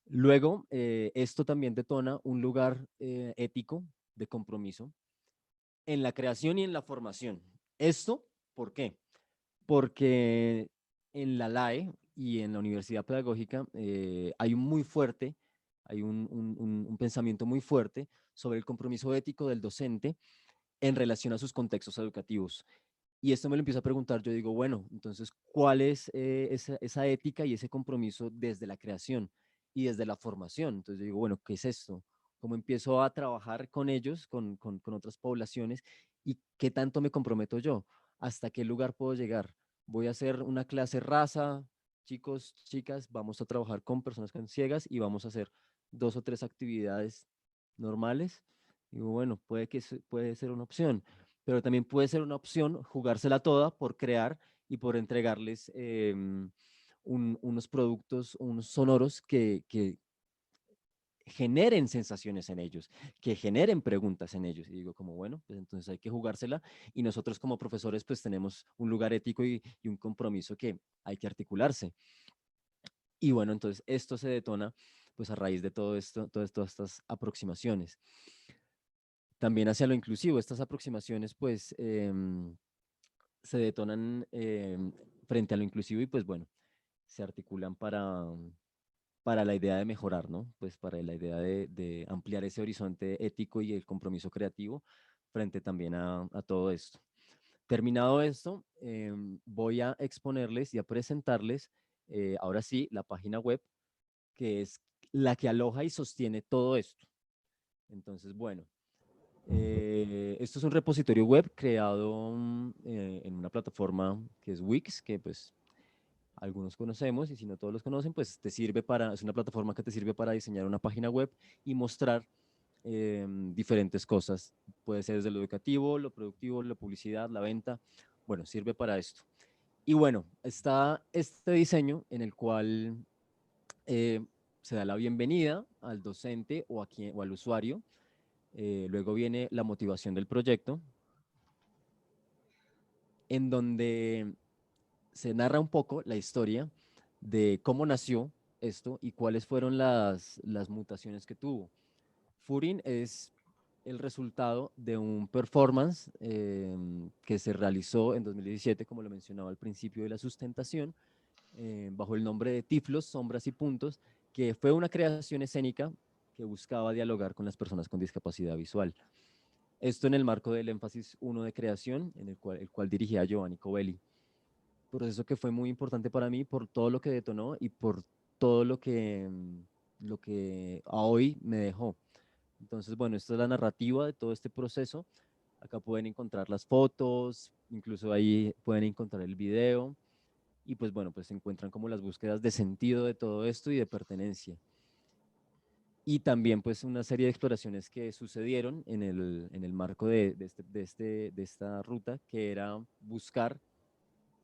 Speaker 2: Luego, esto también detona un lugar ético de compromiso en la creación y en la formación. ¿Esto por qué? Porque en la LAE y en la Universidad Pedagógica hay un pensamiento muy fuerte sobre el compromiso ético del docente en relación a sus contextos educativos. Y esto me lo empiezo a preguntar, yo digo, bueno, entonces, ¿cuál es esa ética y ese compromiso desde la creación y desde la formación? Entonces yo digo, bueno, ¿qué es esto? ¿Cómo empiezo a trabajar con ellos, con otras poblaciones? ¿Y qué tanto me comprometo yo? ¿Hasta qué lugar puedo llegar? Voy a hacer una clase raza, chicos, chicas, vamos a trabajar con personas con ciegas y vamos a hacer 2 o 3 actividades normales. Digo, bueno, puede ser una opción, pero también puede ser una opción jugársela toda por crear y por entregarles unos productos, unos sonoros que generen sensaciones en ellos, que generen preguntas en ellos. Y digo como, bueno, pues entonces hay que jugársela y nosotros como profesores pues tenemos un lugar ético y un compromiso que hay que articularse. Y bueno, entonces esto se detona pues a raíz de todo esto, todas estas aproximaciones. También hacia lo inclusivo, estas aproximaciones pues se detonan frente a lo inclusivo y pues bueno, se articulan para la idea de mejorar, ¿no? Pues para la idea de ampliar ese horizonte ético y el compromiso creativo frente también a todo esto. Terminado esto, voy a exponerles y a presentarles, ahora sí, la página web, que es la que aloja y sostiene todo esto. Entonces, bueno, esto es un repositorio web creado en una plataforma que es Wix, que pues algunos conocemos y si no todos los conocen, pues es una plataforma que te sirve para diseñar una página web y mostrar diferentes cosas. Puede ser desde lo educativo, lo productivo, la publicidad, la venta. Bueno, sirve para esto. Y bueno, está este diseño en el cual se da la bienvenida al docente o al usuario. Luego viene la motivación del proyecto, en donde se narra un poco la historia de cómo nació esto y cuáles fueron las mutaciones que tuvo. Furin es el resultado de un performance que se realizó en 2017, como lo mencionaba al principio de la sustentación, bajo el nombre de Tiflos, Sombras y Puntos, que fue una creación escénica que buscaba dialogar con las personas con discapacidad visual. Esto en el marco del énfasis 1 de creación, en el cual dirigía Giovanni Covelli. Proceso que fue muy importante para mí por todo lo que detonó y por todo lo que a hoy me dejó. Entonces, bueno, esta es la narrativa de todo este proceso. Acá pueden encontrar las fotos, incluso ahí pueden encontrar el video. Y pues bueno, pues se encuentran como las búsquedas de sentido de todo esto y de pertenencia. Y también pues una serie de exploraciones que sucedieron en el marco de esta ruta, que era buscar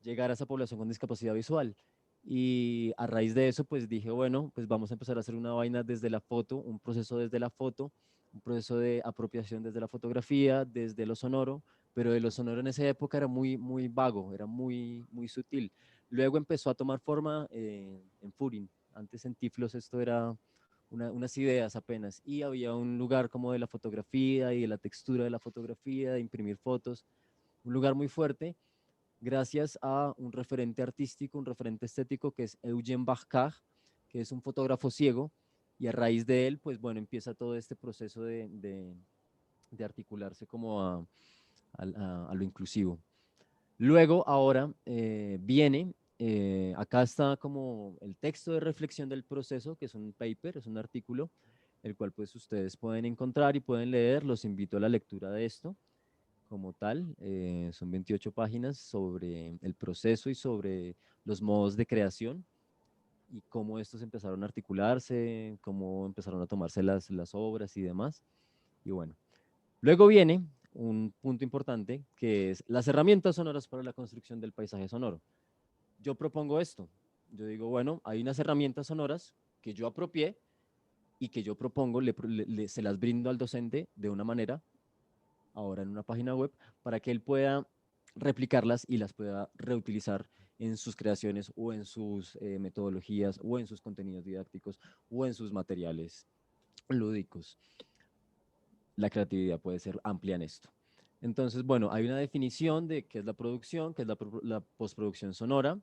Speaker 2: llegar a esa población con discapacidad visual. Y a raíz de eso, pues dije, bueno, pues vamos a empezar a hacer una vaina desde la foto, un proceso desde la foto, un proceso de apropiación desde la fotografía, desde lo sonoro, pero de lo sonoro en esa época era muy vago, era muy sutil. Luego empezó a tomar forma en Furin. Antes en Tiflos esto era unas ideas apenas y había un lugar como de la fotografía y de la textura de la fotografía, de imprimir fotos, un lugar muy fuerte gracias a un referente artístico, un referente estético que es Eugene Barcard, que es un fotógrafo ciego, y a raíz de él, pues bueno, empieza todo este proceso de articularse como a lo inclusivo. Luego, ahora viene, acá está como el texto de reflexión del proceso, que es un paper, es un artículo, el cual pues ustedes pueden encontrar y pueden leer, los invito a la lectura de esto como tal. Son 28 páginas sobre el proceso y sobre los modos de creación y cómo estos empezaron a articularse, cómo empezaron a tomarse las obras y demás. Y bueno, luego viene un punto importante que es las herramientas sonoras para la construcción del paisaje sonoro. Yo propongo esto. Yo digo, bueno, hay unas herramientas sonoras que yo apropié y que yo propongo, se las brindo al docente de una manera ahora en una página web para que él pueda replicarlas y las pueda reutilizar en sus creaciones o en sus metodologías o en sus contenidos didácticos o en sus materiales lúdicos. La creatividad puede ser amplia en esto. Entonces, bueno, hay una definición de qué es la producción, qué es la postproducción sonora.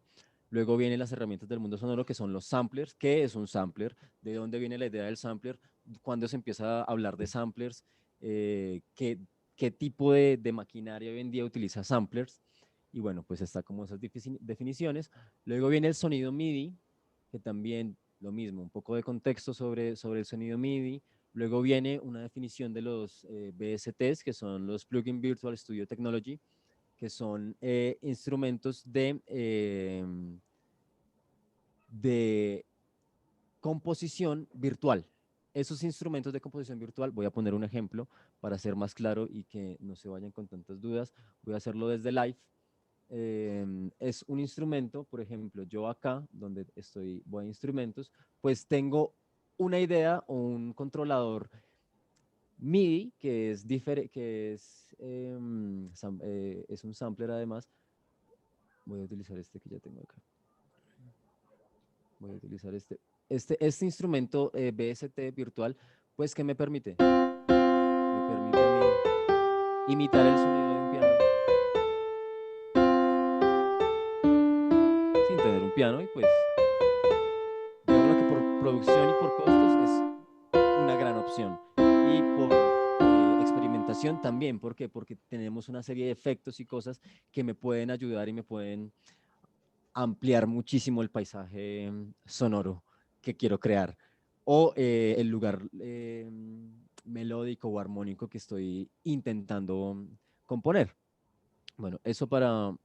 Speaker 2: Luego vienen las herramientas del mundo sonoro, que son los samplers. ¿Qué es un sampler? ¿De dónde viene la idea del sampler? ¿Cuándo se empieza a hablar de samplers? ¿Qué tipo de maquinaria hoy en día utiliza samplers? Y bueno, pues está como esas definiciones. Luego viene el sonido MIDI, que también lo mismo, un poco de contexto sobre el sonido MIDI. Luego viene una definición de los VSTs, que son los Plugin Virtual Studio Technology, que son instrumentos de composición virtual. Esos instrumentos de composición virtual, voy a poner un ejemplo para ser más claro y que no se vayan con tantas dudas. Voy a hacerlo desde Live. Es un instrumento, por ejemplo, yo acá, donde voy a instrumentos, pues tengo una idea o un controlador MIDI que es es un sampler además. Voy a utilizar este que ya tengo acá. Voy a utilizar este instrumento VST virtual, pues que me permite a mí imitar el sonido de un piano sin tener un piano y pues digamos que por producción y por costos es una gran opción. Y por experimentación también, ¿por qué? Porque tenemos una serie de efectos y cosas que me pueden ayudar y me pueden ampliar muchísimo el paisaje sonoro que quiero crear o el lugar melódico o armónico que estoy intentando componer. Bueno, eso ¿para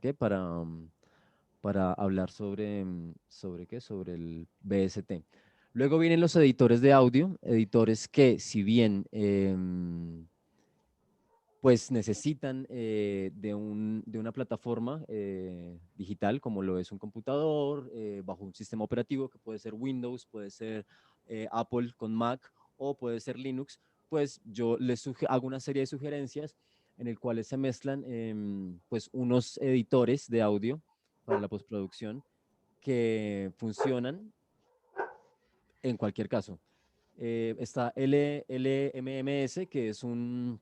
Speaker 2: qué? Para hablar ¿sobre qué? Sobre el BST. Luego vienen los editores de audio, editores que si bien pues necesitan de una plataforma digital como lo es un computador, bajo un sistema operativo que puede ser Windows, puede ser Apple con Mac o puede ser Linux, pues yo les hago una serie de sugerencias en el cuales se mezclan pues unos editores de audio para la postproducción que funcionan en cualquier caso. Está LMMS, que es un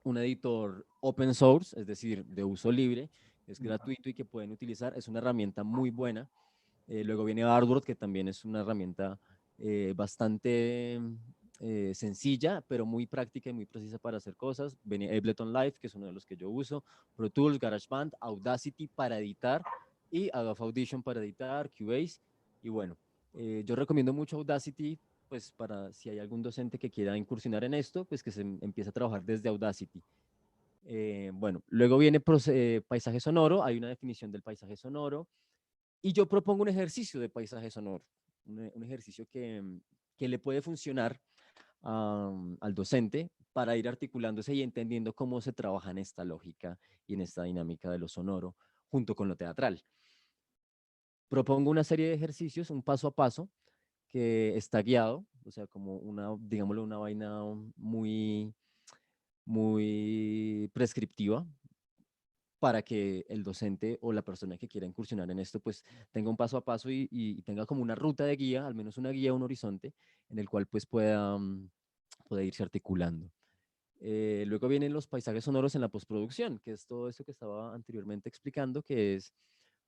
Speaker 2: editor open source, es decir, de uso libre, es gratuito y que pueden utilizar, es una herramienta muy buena. Luego viene Artwork, que también es una herramienta bastante sencilla, pero muy práctica y muy precisa para hacer cosas. Viene Ableton Live, que es uno de los que yo uso, Pro Tools, GarageBand, Audacity para editar y Adobe Audition para editar, Cubase. Y bueno, yo recomiendo mucho Audacity, pues para si hay algún docente que quiera incursionar en esto, pues que se empiece a trabajar desde Audacity. Bueno, luego viene paisaje sonoro, hay una definición del paisaje sonoro, y yo propongo un ejercicio de paisaje sonoro, un ejercicio que le puede funcionar al docente para ir articulándose y entendiendo cómo se trabaja en esta lógica y en esta dinámica de lo sonoro junto con lo teatral. Propongo una serie de ejercicios, un paso a paso, que está guiado, o sea, como digámoslo, una vaina muy, muy prescriptiva para que el docente o la persona que quiera incursionar en esto, pues tenga un paso a paso y tenga como una ruta de guía, al menos una guía, un horizonte, en el cual pues pueda irse articulando. Luego vienen los paisajes sonoros en la postproducción, que es todo eso que estaba anteriormente explicando, que es,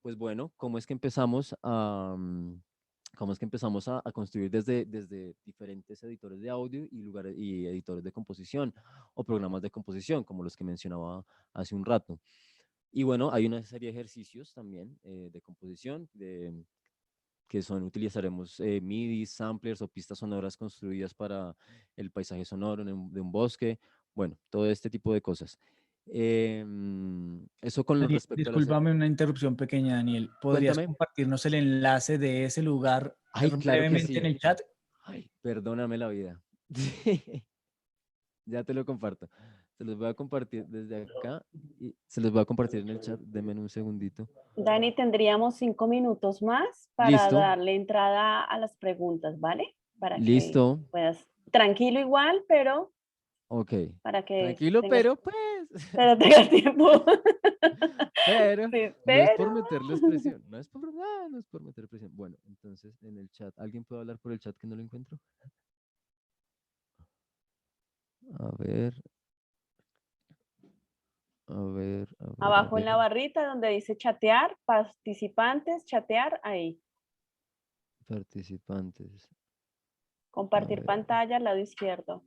Speaker 2: pues bueno, cómo es que empezamos a construir desde diferentes editores de audio y editores de composición o programas de composición, como los que mencionaba hace un rato. Y bueno, hay una serie de ejercicios también de composición, utilizaremos MIDI, samplers o pistas sonoras construidas para el paisaje sonoro de un bosque, bueno, todo este tipo de cosas. Eso con respecto a
Speaker 6: Discúlpame una interrupción pequeña, Daniel. ¿Podrías
Speaker 2: Cuéntame.
Speaker 6: compartirnos el enlace de ese lugar
Speaker 2: Ay, claro que
Speaker 6: brevemente en
Speaker 2: sí.
Speaker 6: el chat?
Speaker 2: Ay, perdóname la vida. Ya te lo comparto. Se los voy a compartir desde acá y se los voy a compartir en el chat. Denme un segundito.
Speaker 5: Dani, tendríamos 5 minutos más para
Speaker 2: Listo,
Speaker 5: darle entrada a las preguntas, ¿vale? Para que
Speaker 2: listo.
Speaker 5: puedas, tranquilo igual, pero
Speaker 2: Ok.
Speaker 5: para que
Speaker 2: Tranquilo,
Speaker 5: tengas,
Speaker 2: pero pues.
Speaker 5: pero tengas tiempo.
Speaker 2: Pero
Speaker 5: Sí,
Speaker 2: no es por
Speaker 5: pero.
Speaker 2: meterles presión. No es por meter presión. Bueno, entonces en el chat, ¿alguien puede hablar por el chat que no lo encuentro? A ver, a ver, a ver, a
Speaker 5: Abajo en la
Speaker 2: ver.
Speaker 5: barrita donde dice chatear, participantes, chatear, ahí.
Speaker 2: Participantes. A
Speaker 5: Compartir
Speaker 2: ver,
Speaker 5: pantalla al lado izquierdo.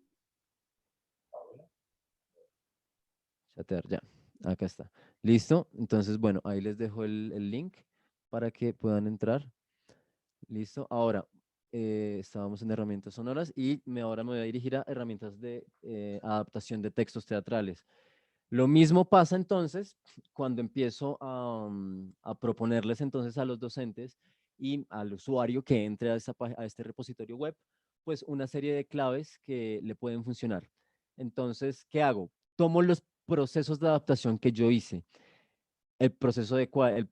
Speaker 2: chatear ya. Acá está. ¿Listo? Entonces, bueno, ahí les dejo el link para que puedan entrar. ¿Listo? Ahora, estábamos en herramientas sonoras y ahora me voy a dirigir a herramientas de adaptación de textos teatrales. Lo mismo pasa entonces cuando empiezo a proponerles entonces a los docentes y al usuario que entre a este repositorio web, pues una serie de claves que le pueden funcionar. Entonces, ¿qué hago? Tomo los procesos de adaptación que yo hice, el proceso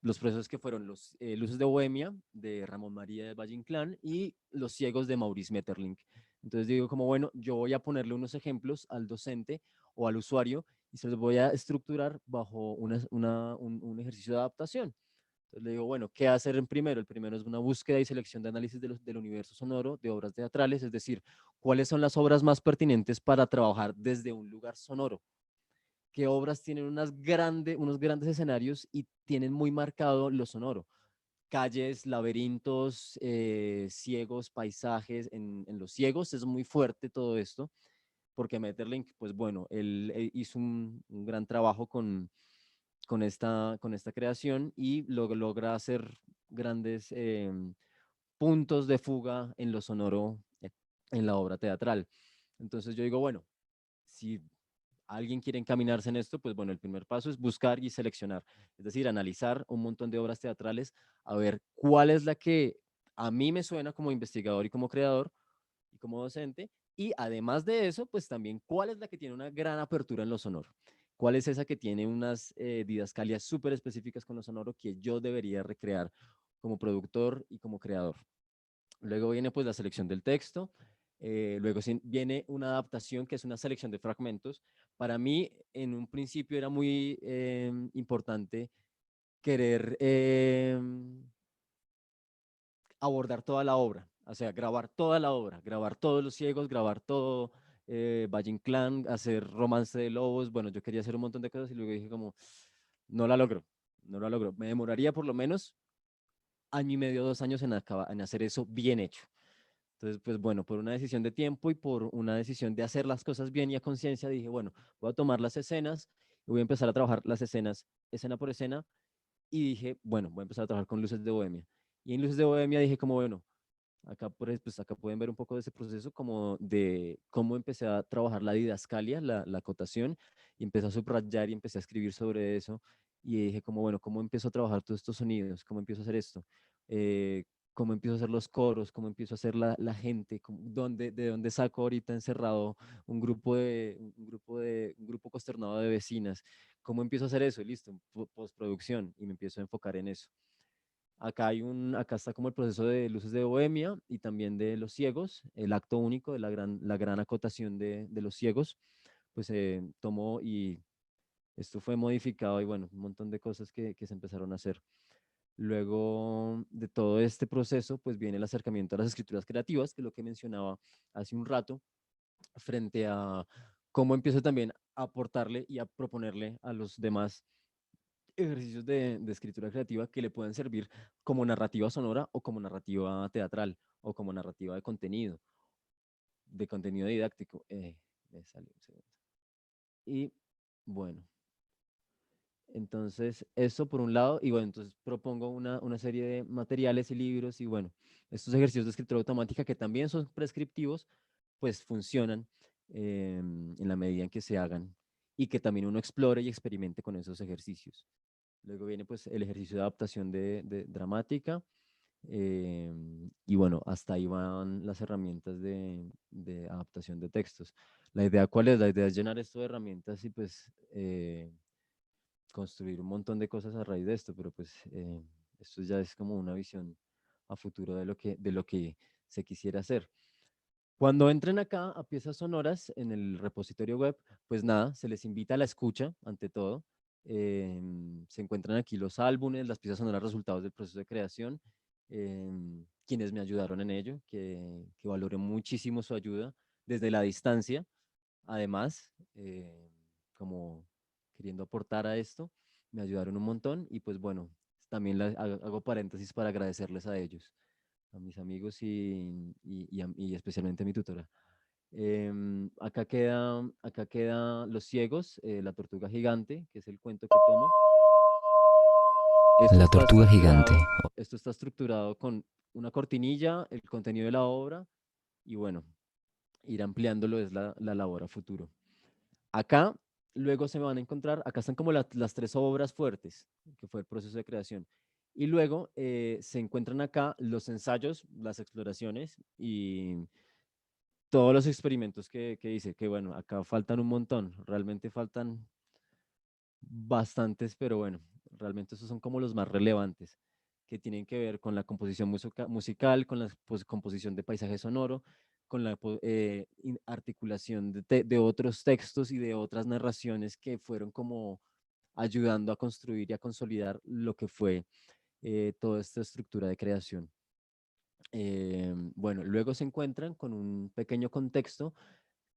Speaker 2: los procesos que fueron los Luces de Bohemia de Ramón María de Valle Inclán y Los Ciegos de Maurice Maeterlinck. Entonces digo como, bueno, yo voy a ponerle unos ejemplos al docente o al usuario y se los voy a estructurar bajo un ejercicio de adaptación. Entonces le digo, bueno, ¿qué hacer en primero? El primero es una búsqueda y selección de análisis del universo sonoro de obras teatrales, es decir, cuáles son las obras más pertinentes para trabajar desde un lugar sonoro, qué obras tienen unos grandes escenarios y tienen muy marcado lo sonoro. Calles, laberintos, ciegos, paisajes. En los ciegos es muy fuerte todo esto, porque Maeterlinck, pues bueno, él hizo un gran trabajo con esta creación y logra hacer grandes puntos de fuga en lo sonoro en la obra teatral. Entonces yo digo, bueno, si alguien quiere encaminarse en esto, pues bueno, el primer paso es buscar y seleccionar, es decir, analizar un montón de obras teatrales, a ver cuál es la que a mí me suena como investigador y como creador y como docente, y además de eso, pues también cuál es la que tiene una gran apertura en lo sonoro, cuál es esa que tiene unas didascalias súper específicas con lo sonoro que yo debería recrear como productor y como creador. Luego viene pues la selección del texto, luego viene una adaptación que es una selección de fragmentos. Para mí en un principio era muy importante querer abordar toda la obra, o sea, grabar toda la obra, grabar todos los ciegos, grabar todo Valle Inclán, hacer Romance de Lobos. Bueno, yo quería hacer un montón de cosas y luego dije como, no la logro, no la logro. Me demoraría por lo menos año y medio, 2 años en hacer eso bien hecho. Entonces, pues bueno, por una decisión de tiempo y por una decisión de hacer las cosas bien y a conciencia, dije, bueno, voy a tomar las escenas y voy a empezar a trabajar las escenas, escena por escena, y dije, bueno, voy a empezar a trabajar con Luces de Bohemia. Y en Luces de Bohemia dije como, bueno, pues acá pueden ver un poco de ese proceso, como de cómo empecé a trabajar la didascalia, la acotación, y empecé a subrayar y empecé a escribir sobre eso. Y dije como, bueno, ¿cómo empiezo a trabajar todos estos sonidos? ¿Cómo empiezo a hacer esto? Eh, ¿Cómo empiezo a hacer los coros? ¿Cómo empiezo a hacer la gente? ¿De dónde saco ahorita encerrado un grupo consternado de vecinas? ¿Cómo empiezo a hacer eso? Listo, postproducción, y me empiezo a enfocar en eso. Acá está como el proceso de Luces de Bohemia y también de Los Ciegos, el acto único de la gran acotación de Los Ciegos, pues tomó y esto fue modificado y bueno, un montón de cosas que se empezaron a hacer. Luego de todo este proceso, pues viene el acercamiento a las escrituras creativas, que es lo que mencionaba hace un rato, frente a cómo empiezo también a aportarle y a proponerle a los demás ejercicios de escritura creativa que le pueden servir como narrativa sonora o como narrativa teatral o como narrativa de contenido didáctico. Me salió un segundo. Y bueno, entonces eso por un lado, y bueno, entonces propongo una serie de materiales y libros y bueno, estos ejercicios de escritura automática que también son prescriptivos, pues funcionan en la medida en que se hagan y que también uno explore y experimente con esos ejercicios. Luego viene pues el ejercicio de adaptación de dramática. Y bueno, hasta ahí van las herramientas de adaptación de textos. ¿La idea cuál es? La idea es llenar esto de herramientas y pues construir un montón de cosas a raíz de esto, pero pues esto ya es como una visión a futuro de lo que se quisiera hacer. Cuando entren acá a piezas sonoras en el repositorio web, pues nada, se les invita a la escucha, ante todo. Se encuentran aquí los álbumes, las piezas sonoras, resultados del proceso de creación, quienes me ayudaron en ello, que valoré muchísimo su ayuda desde la distancia, además, como queriendo aportar a esto, me ayudaron un montón y pues bueno, también hago paréntesis para agradecerles a ellos, a mis amigos y especialmente a mi tutora. Acá queda Los Ciegos, La Tortuga Gigante, que es el cuento que tomo.
Speaker 3: La Tortuga Gigante.
Speaker 2: Esto está estructurado con una cortinilla, el contenido de la obra y bueno, ir ampliándolo es la labor a futuro. Acá luego se van a encontrar, acá están como las tres obras fuertes, que fue el proceso de creación. Y luego se encuentran acá los ensayos, las exploraciones y todos los experimentos que hice, que bueno, acá faltan un montón, realmente faltan bastantes, pero bueno, realmente esos son como los más relevantes, que tienen que ver con la composición musical, con la composición de paisaje sonoro, con la articulación de otros textos y de otras narraciones que fueron como ayudando a construir y a consolidar lo que fue toda esta estructura de creación. Bueno, luego se encuentran con un pequeño contexto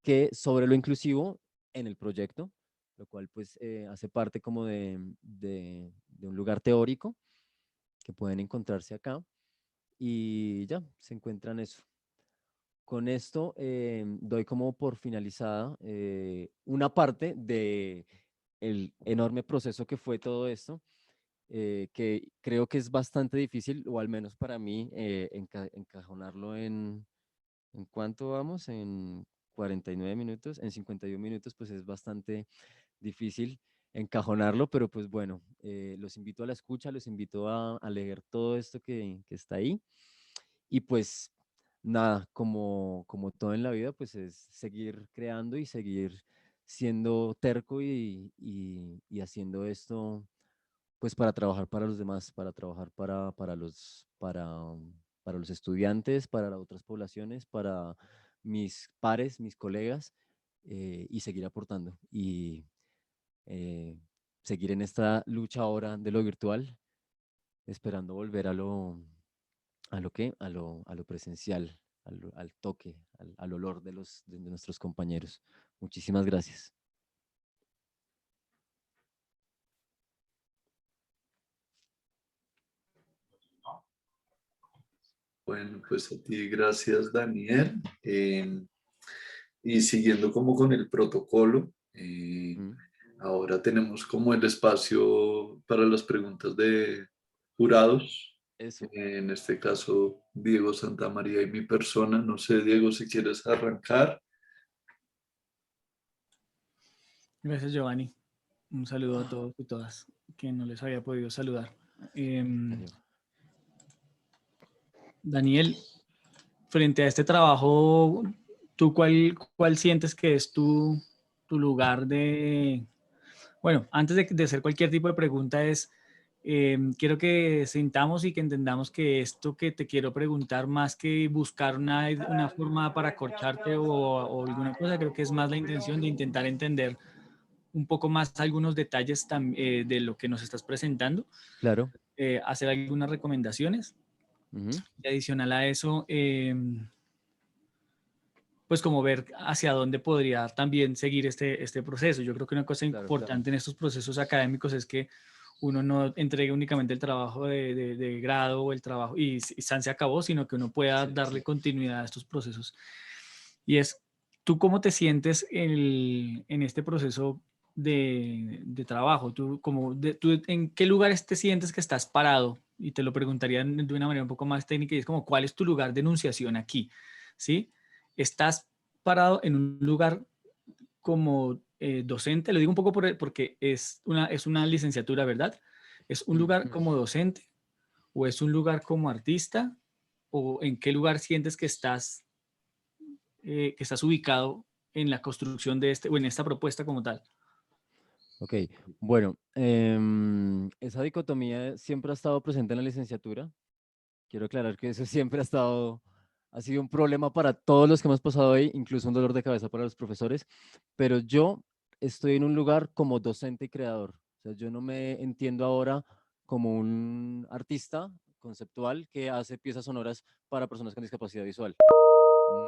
Speaker 2: que sobre lo inclusivo en el proyecto, lo cual pues hace parte como de un lugar teórico que pueden encontrarse acá y ya, se encuentran eso. Con esto doy como por finalizada una parte de el enorme proceso que fue todo esto, que creo que es bastante difícil, o al menos para mí, encajonarlo ¿en cuánto vamos? En 49 minutos, en 51 minutos, pues es bastante difícil encajonarlo, pero pues bueno, los invito a la escucha, los invito a leer todo esto que está ahí. Y pues nada, como todo en la vida, pues es seguir creando y seguir siendo terco y haciendo esto pues para trabajar para los demás, para trabajar para los estudiantes, para otras poblaciones, para mis pares, mis colegas, y seguir aportando y eh, seguir en esta lucha ahora de lo virtual, esperando volver a lo presencial, al toque, al olor de nuestros compañeros. Muchísimas gracias.
Speaker 1: Bueno, pues a ti gracias, Daniel. Y siguiendo como con el protocolo,
Speaker 2: Mm,
Speaker 1: ahora tenemos como el espacio para las preguntas de jurados.
Speaker 2: Eso.
Speaker 1: En este caso, Diego Santamaría y mi persona. No sé, Diego, si quieres arrancar.
Speaker 6: Gracias, Giovanni. Un saludo a todos y todas que no les había podido saludar.
Speaker 2: Dale.
Speaker 6: Daniel, frente a este trabajo, ¿tú cuál sientes que es tu lugar de... Bueno, antes de hacer cualquier tipo de pregunta quiero que sintamos y que entendamos que esto que te quiero preguntar, más que buscar una forma para acorcharte o alguna cosa, creo que es más la intención de intentar entender un poco más algunos detalles de lo que nos estás presentando,
Speaker 2: Claro.
Speaker 6: hacer algunas recomendaciones.
Speaker 2: Ujú.
Speaker 6: Y adicional a eso, pues como ver hacia dónde podría también seguir este proceso. Yo creo que una cosa
Speaker 2: Claro.
Speaker 6: importante en estos procesos académicos es que uno no entregue únicamente el trabajo de grado o el trabajo y se acabó, sino que uno pueda
Speaker 2: Sí.
Speaker 6: darle continuidad a estos procesos. Y es, ¿tú cómo te sientes en este proceso de trabajo? ¿Tú en qué lugares te sientes que estás parado? Y te lo preguntaría de una manera un poco más técnica y es como, ¿cuál es tu lugar de enunciación aquí? ¿Sí? ¿Estás parado en un lugar como docente? Lo digo un poco porque es una licenciatura, ¿verdad? ¿Es un lugar como docente o es un lugar como artista? ¿O en qué lugar sientes que estás ubicado en la construcción de o en esta propuesta como tal?
Speaker 2: Ok, bueno, esa dicotomía siempre ha estado presente en la licenciatura. Quiero aclarar que eso siempre ha sido un problema para todos los que hemos pasado ahí, incluso un dolor de cabeza para los profesores, pero yo estoy en un lugar como docente y creador. O sea, yo no me entiendo ahora como un artista conceptual que hace piezas sonoras para personas con discapacidad visual.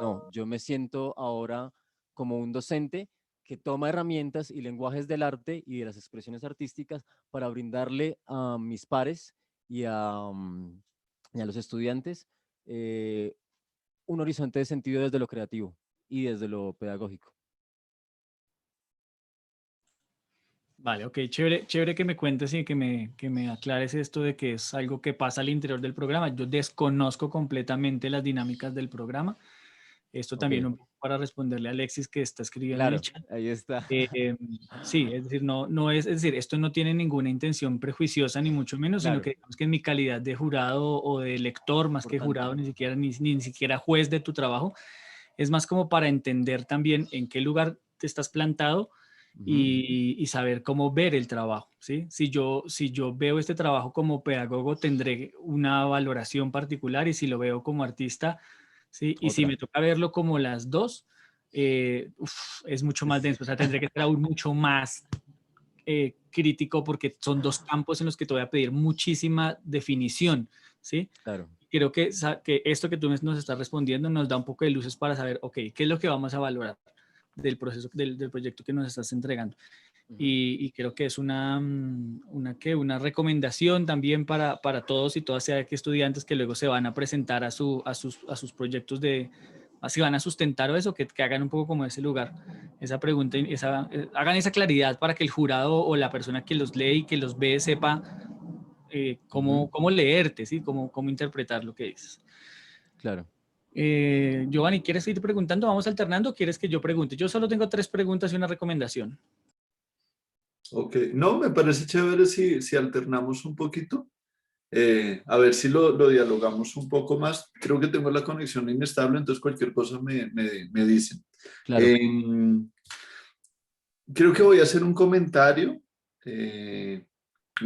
Speaker 2: No, yo me siento ahora como un docente que toma herramientas y lenguajes del arte y de las expresiones artísticas para brindarle a mis pares y a los estudiantes un horizonte de sentido desde lo creativo. y desde lo pedagógico.
Speaker 6: Vale, ok, chévere, chévere que me cuentes y que me aclares esto de que es algo que pasa al interior del programa. Yo desconozco completamente las dinámicas del programa. Esto
Speaker 2: Ok,
Speaker 6: también un poco para responderle a Alexis que está escribiendo en el
Speaker 2: claro,
Speaker 6: chat.
Speaker 2: ahí está.
Speaker 6: Sí, es decir, es decir, esto no tiene ninguna intención prejuiciosa ni mucho menos, sino
Speaker 2: Claro,
Speaker 6: que digamos que en mi calidad de jurado o de lector, más que
Speaker 2: importante.
Speaker 6: jurado, ni siquiera juez de tu trabajo, es más como para entender también en qué lugar te estás plantado
Speaker 2: Ujú.
Speaker 6: y saber cómo ver el trabajo, ¿sí? Si yo veo este trabajo como pedagogo, tendré una valoración particular y si lo veo como artista, ¿sí? Y si
Speaker 2: Otra.
Speaker 6: me toca verlo como las dos, es mucho más denso, o sea, tendré que ser aún mucho más crítico porque son dos campos en los que te voy a pedir muchísima definición, ¿sí?
Speaker 2: Claro.
Speaker 6: Creo que esto que tú nos estás respondiendo nos da un poco de luces para saber, ok, ¿qué es lo que vamos a valorar del proceso, del proyecto que nos estás entregando?
Speaker 2: Ujú.
Speaker 6: Y creo que es una recomendación también para todos y todas que estudiantes que luego se van a presentar a sus proyectos así van a sustentar o eso, que hagan un poco como ese lugar, esa pregunta, hagan esa claridad para que el jurado o la persona que los lee y que los ve sepa
Speaker 2: Ujú.
Speaker 6: cómo leerte, ¿sí? Cómo interpretar lo que dices.
Speaker 2: Claro.
Speaker 6: Giovanni, ¿quieres ir preguntando? ¿Vamos alternando o quieres que yo pregunte? Yo solo tengo 3 preguntas y una recomendación.
Speaker 1: Ok, no, me parece chévere si alternamos un poquito. A ver si lo dialogamos un poco más. Creo que tengo la conexión inestable, entonces cualquier cosa me dicen.
Speaker 2: Claro.
Speaker 1: Em, Creo que voy a hacer eh, un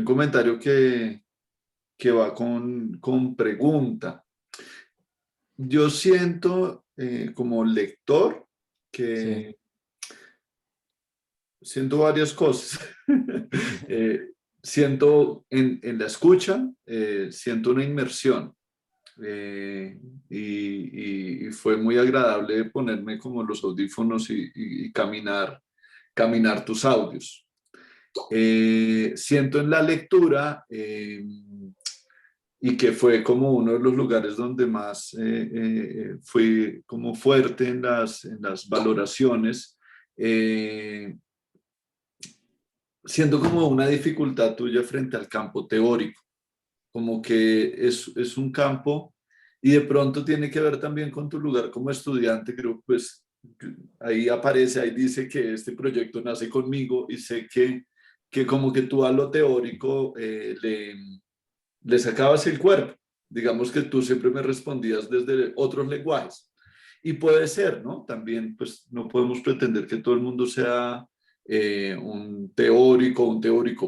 Speaker 1: comentario que va con pregunta. Yo siento como lector
Speaker 2: Sí.
Speaker 1: que siento varias cosas. Eh, Siento en la escucha, siento una inmersión. eh, y fue muy agradable ponerme como los audífonos y caminar tus audios. Siento en la lectura y que fue como uno de los lugares donde más fui como fuerte en las valoraciones. eh, Siento como una dificultad tuya frente al campo teórico, como que es un campo y de pronto tiene que ver también con tu lugar como estudiante, creo pues ahí aparece, ahí dice que este proyecto nace conmigo y sé que como que tú a lo teórico le sacabas el cuerpo, digamos que tú siempre me respondías desde otros lenguajes. Y puede ser, ¿no? También, pues no podemos pretender que todo el mundo sea un teórico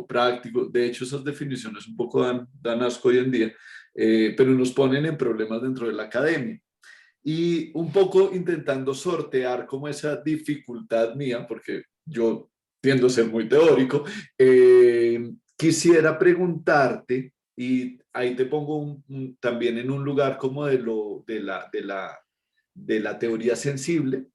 Speaker 1: práctico. De hecho, esas definiciones un poco dan asco hoy en día, pero nos ponen en problemas dentro de la academia. Y un poco intentando sortear como esa dificultad mía, porque yo tiendo a ser muy teórico, quisiera preguntarte, y ahí te pongo también en un lugar como de la teoría sensible,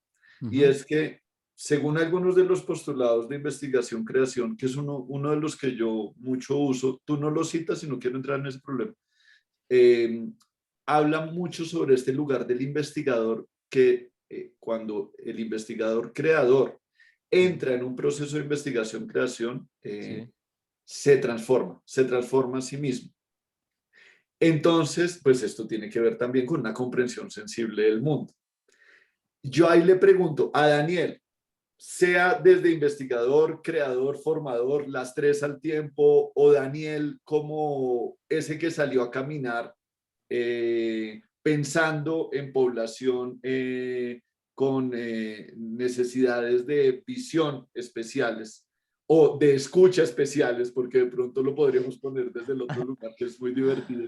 Speaker 1: y
Speaker 2: Ujú.
Speaker 1: es que según algunos de los postulados de investigación-creación, que es uno de los que yo mucho uso, tú no lo citas y no quiero entrar en ese problema, eh, habla mucho sobre este lugar del investigador que cuando el investigador creador
Speaker 2: Ujú.
Speaker 1: entra en un proceso de investigación-creación,
Speaker 2: Sí.
Speaker 1: se transforma a sí mismo. Entonces, pues esto tiene que ver también con una comprensión sensible del mundo. Yo ahí le pregunto a Daniel, sea desde investigador, creador, formador, las tres al tiempo, o Daniel como ese que salió a caminar pensando en población con necesidades de visión especiales o de escucha especiales, porque de pronto lo podríamos poner desde el otro lugar, que es muy divertido.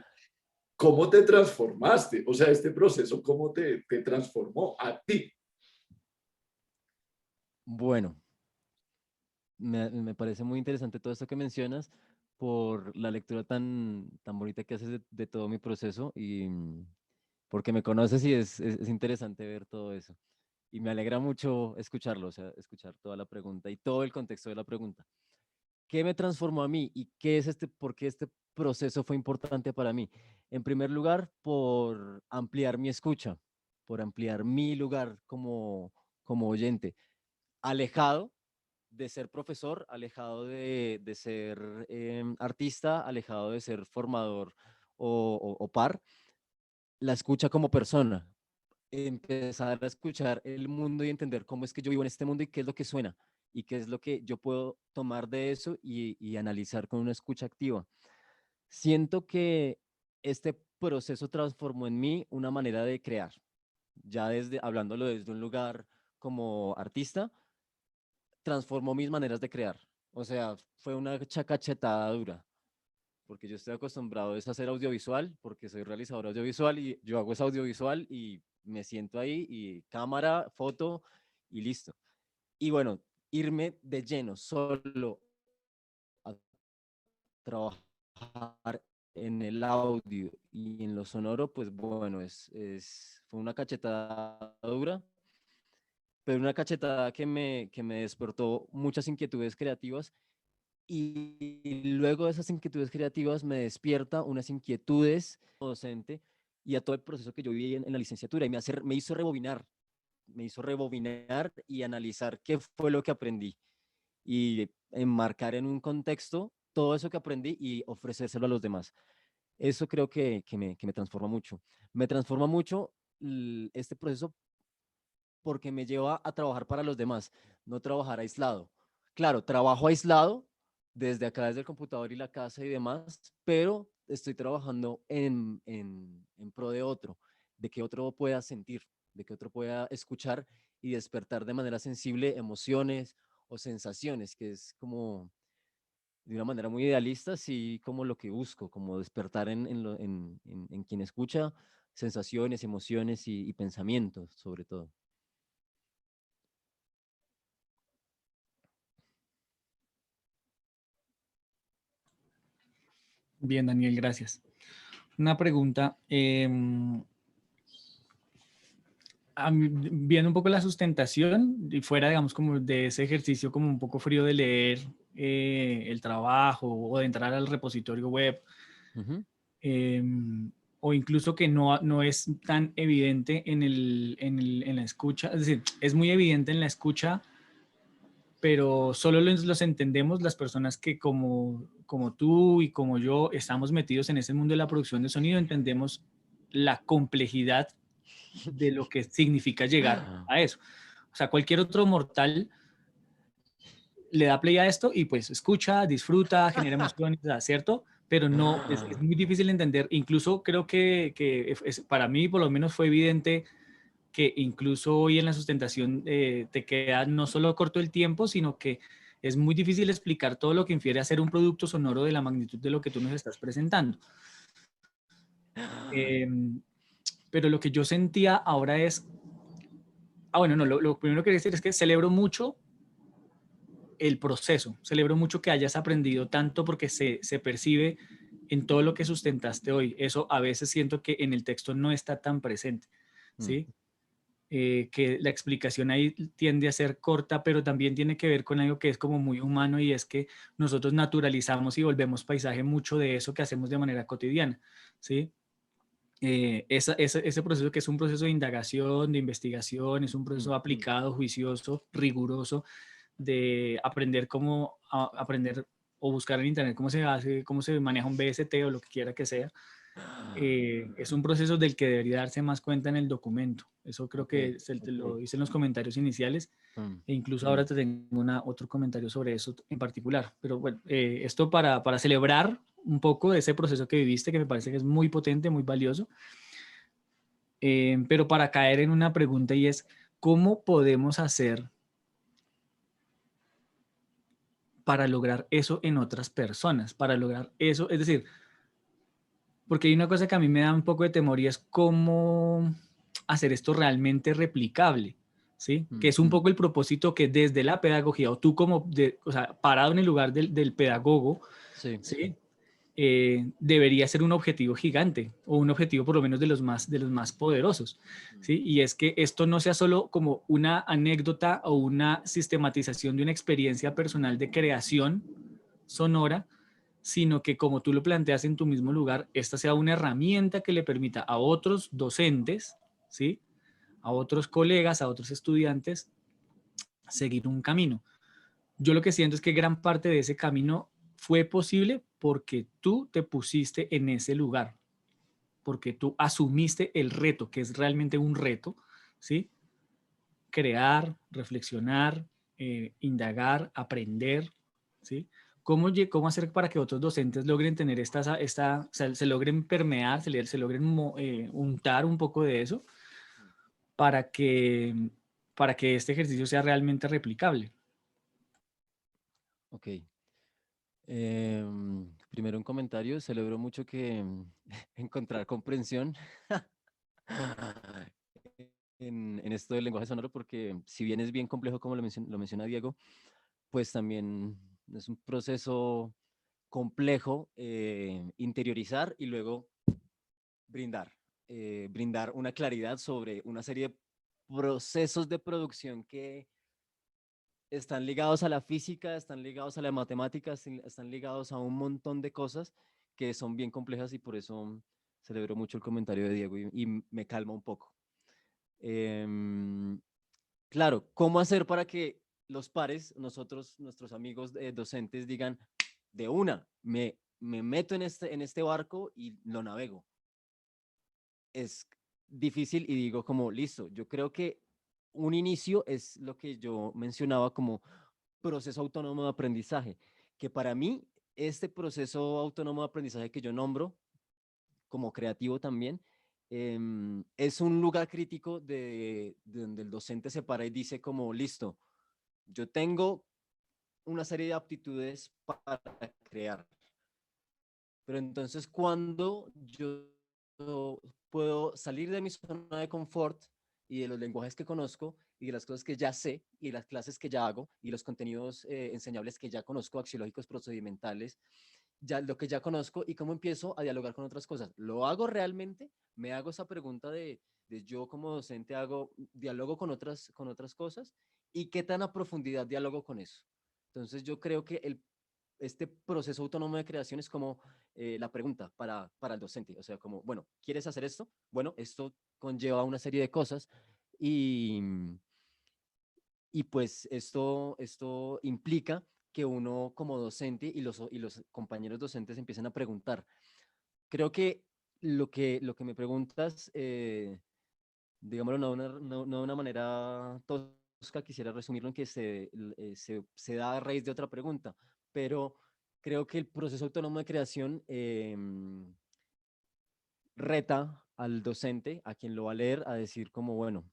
Speaker 1: ¿Cómo te transformaste? O sea, este proceso, ¿cómo te transformó a ti?
Speaker 2: Bueno, me parece muy interesante todo esto que mencionas por la lectura tan bonita que haces de todo mi proceso y porque me conoces y es interesante ver todo eso. Y me alegra mucho escucharlo, o sea, escuchar toda la pregunta y todo el contexto de la pregunta. ¿Qué me transformó a mí y por qué este proceso fue importante para mí? En primer lugar, por ampliar mi escucha, por ampliar mi lugar como como oyente, alejado de ser profesor, alejado de ser artista, alejado de ser formador o par, la escucha como persona, empezar a escuchar el mundo y entender cómo es que yo vivo en este mundo y qué es lo que suena y qué es lo que yo puedo tomar de eso y analizar con una escucha activa. Siento que este proceso transformó en mí una manera de crear, ya desde hablándolo desde un lugar como artista, transformó mis maneras de crear. O sea, fue una chacachetada dura, porque yo estoy acostumbrado es a hacer audiovisual, porque soy realizador audiovisual y yo hago ese audiovisual y me siento ahí y cámara, foto y listo. Y bueno, irme de lleno solo a trabajar en el audio y en lo sonoro, pues bueno, fue una cachetada dura, pero una cachetada que me despertó muchas inquietudes creativas y luego de esas inquietudes creativas me despierta unas inquietudes como docente y a todo el proceso que yo viví en la licenciatura y me hizo rebobinar y analizar qué fue lo que aprendí y enmarcar en un contexto todo eso que aprendí y ofrecérselo a los demás. Eso creo que me transforma mucho. Me transforma mucho este proceso porque me lleva a trabajar para los demás, no trabajar aislado. Claro, trabajo aislado desde acá, desde el computador y la casa y demás, pero estoy trabajando en pro de otro, de que otro pueda sentir, de que otro pueda escuchar y despertar de manera sensible emociones o sensaciones, que es como de una manera muy idealista, sí, como lo que busco, como despertar en quien escucha sensaciones, emociones y pensamientos, sobre todo.
Speaker 6: Bien, Daniel, gracias. Una pregunta. Viendo un poco la sustentación y fuera, digamos, como de ese ejercicio como un poco frío de leer el trabajo o de entrar al repositorio web,
Speaker 2: Ujú.
Speaker 6: o incluso que no es tan evidente en la escucha, es decir, es muy evidente en la escucha, pero solo los entendemos las personas que como tú y como yo estamos metidos en ese mundo de la producción de sonido, entendemos la complejidad de lo que significa llegar a eso. O sea, cualquier otro mortal le da play a esto y pues escucha, disfruta, genera emociones, ¿cierto? Pero no, es muy difícil entender. Incluso creo que para mí por lo menos fue evidente que incluso hoy en la sustentación te queda no solo corto el tiempo, sino que es muy difícil explicar todo lo que infiere a ser un producto sonoro de la magnitud de lo que tú nos estás presentando. Pero lo que yo sentía ahora es, bueno, no, lo primero que quería decir es que celebro mucho el proceso, celebro mucho que hayas aprendido tanto porque se percibe en todo lo que sustentaste hoy. Eso a veces siento que en el texto no está tan presente, ¿sí? Que la explicación ahí tiende a ser corta, pero también tiene que ver con algo que es como muy humano y es que nosotros naturalizamos y volvemos paisaje mucho de eso que hacemos de manera cotidiana, ¿sí? Ese proceso que es un proceso de indagación, de investigación, es un proceso aplicado, juicioso, riguroso, de aprender cómo aprender o buscar en internet cómo se hace, cómo se maneja un BST o lo que quiera que sea. Es un proceso del que debería darse más cuenta en el documento. Eso creo que te lo hice en los comentarios iniciales e incluso ahora te tengo otro comentario sobre eso en particular. Pero bueno, esto para celebrar un poco de ese proceso que viviste, que me parece que es muy potente, muy valioso. Pero para caer en una pregunta y es, ¿cómo podemos hacer para lograr eso en otras personas? Para lograr eso, es decir, porque hay una cosa que a mí me da un poco de temor y es cómo hacer esto realmente replicable, ¿sí? Que es un poco el propósito que desde la pedagogía, o tú como, o sea, parado en el lugar del pedagogo,
Speaker 2: Sí.
Speaker 6: ¿sí? Debería ser un objetivo gigante o un objetivo por lo menos de los más poderosos, ¿sí? Y es que esto no sea solo como una anécdota o una sistematización de una experiencia personal de creación sonora, sino que como tú lo planteas en tu mismo lugar, esta sea una herramienta que le permita a otros docentes, ¿sí? a otros colegas, a otros estudiantes, seguir un camino. Yo lo que siento es que gran parte de ese camino fue posible porque tú te pusiste en ese lugar, porque tú asumiste el reto, que es realmente un reto, ¿sí? Crear, reflexionar, indagar, aprender, ¿sí? ¿Cómo hacer para que otros docentes logren tener o sea, se logren permear, se logren untar un poco de eso para que este ejercicio sea realmente replicable?
Speaker 2: Ok. Primero un comentario, celebro mucho que encontrar comprensión en esto del lenguaje sonoro, porque si bien es bien complejo como lo menciona Diego, pues también es un proceso complejo interiorizar y luego brindar una claridad sobre una serie de procesos de producción que están ligados a la física, están ligados a la matemática, están ligados a un montón de cosas que son bien complejas y por eso celebro mucho el comentario de Diego y me calma un poco. Claro, ¿cómo hacer para que los pares, nuestros amigos docentes digan, de una, me meto en este barco y lo navego? Es difícil y digo como, listo, yo creo que un inicio es lo que yo mencionaba como proceso autónomo de aprendizaje, que para mí este proceso autónomo de aprendizaje que yo nombro como creativo también, es un lugar crítico de donde el docente se para y dice como, listo, yo tengo una serie de aptitudes para crear, pero entonces cuando yo puedo salir de mi zona de confort y de los lenguajes que conozco y de las cosas que ya sé y de las clases que ya hago y los contenidos enseñables que ya conozco, axiológicos, procedimentales, ya lo que ya conozco y cómo empiezo a dialogar con otras cosas. ¿Lo hago realmente? Me hago esa pregunta de yo como docente dialogo con otras cosas y qué tan a profundidad dialogo con eso. Entonces yo creo que este proceso autónomo de creación es como la pregunta para el docente. O sea, como, bueno, ¿quieres hacer esto? Bueno, esto conlleva una serie de cosas y, y pues esto implica que uno como docente y los compañeros docentes empiecen a preguntar. Creo que lo que me preguntas, digámoslo no de una manera tosca, quisiera resumirlo en que se da a raíz de otra pregunta, pero creo que el proceso autónomo de creación reta al docente, a quien lo va a leer, a decir como, bueno,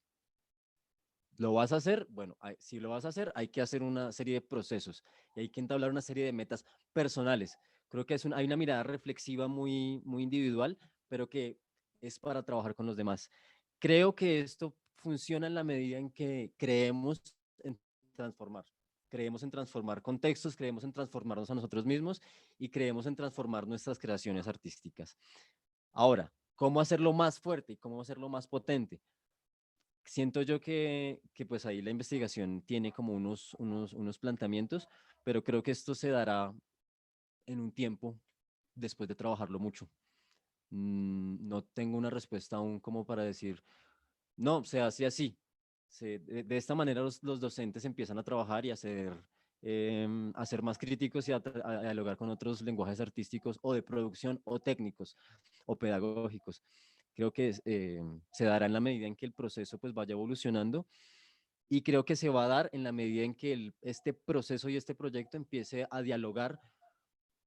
Speaker 2: ¿lo vas a hacer? Bueno, si lo vas a hacer, hay que hacer una serie de procesos y hay que entablar una serie de metas personales. Creo que hay una mirada reflexiva muy, muy individual, pero que es para trabajar con los demás. Creo que esto funciona en la medida en que creemos en transformar. Creemos en transformar contextos, creemos en transformarnos a nosotros mismos y creemos en transformar nuestras creaciones artísticas. Ahora, ¿cómo hacerlo más fuerte y cómo hacerlo más potente? Siento yo que pues ahí la investigación tiene como unos planteamientos, pero creo que esto se dará en un tiempo después de trabajarlo mucho. No tengo una respuesta aún como para decir, no, se hace así. De esta manera los docentes empiezan a trabajar y a ser más críticos y a dialogar con otros lenguajes artísticos o de producción o técnicos o pedagógicos. Creo que se dará en la medida en que el proceso pues vaya evolucionando y creo que se va a dar en la medida en que este proceso y este proyecto empiece a dialogar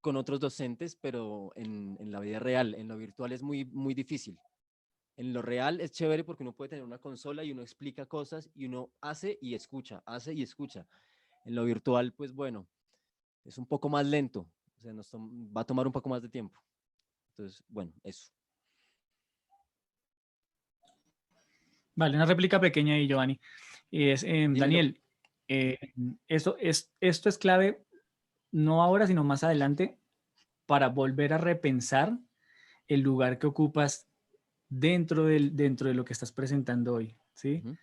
Speaker 2: con otros docentes, pero en la vida real. En lo virtual es muy, muy difícil. En lo real es chévere porque uno puede tener una consola y uno explica cosas y uno hace y escucha, hace y escucha. En lo virtual, pues bueno, es un poco más lento, o sea, va a tomar un poco más de tiempo. Entonces, bueno, eso.
Speaker 6: Vale, una réplica pequeña ahí, Giovanni.
Speaker 2: Dímelo.
Speaker 6: Daniel, esto es clave, no ahora, sino más adelante, para volver a repensar el lugar que ocupas dentro de lo que estás presentando hoy, ¿sí?
Speaker 2: Uh-huh.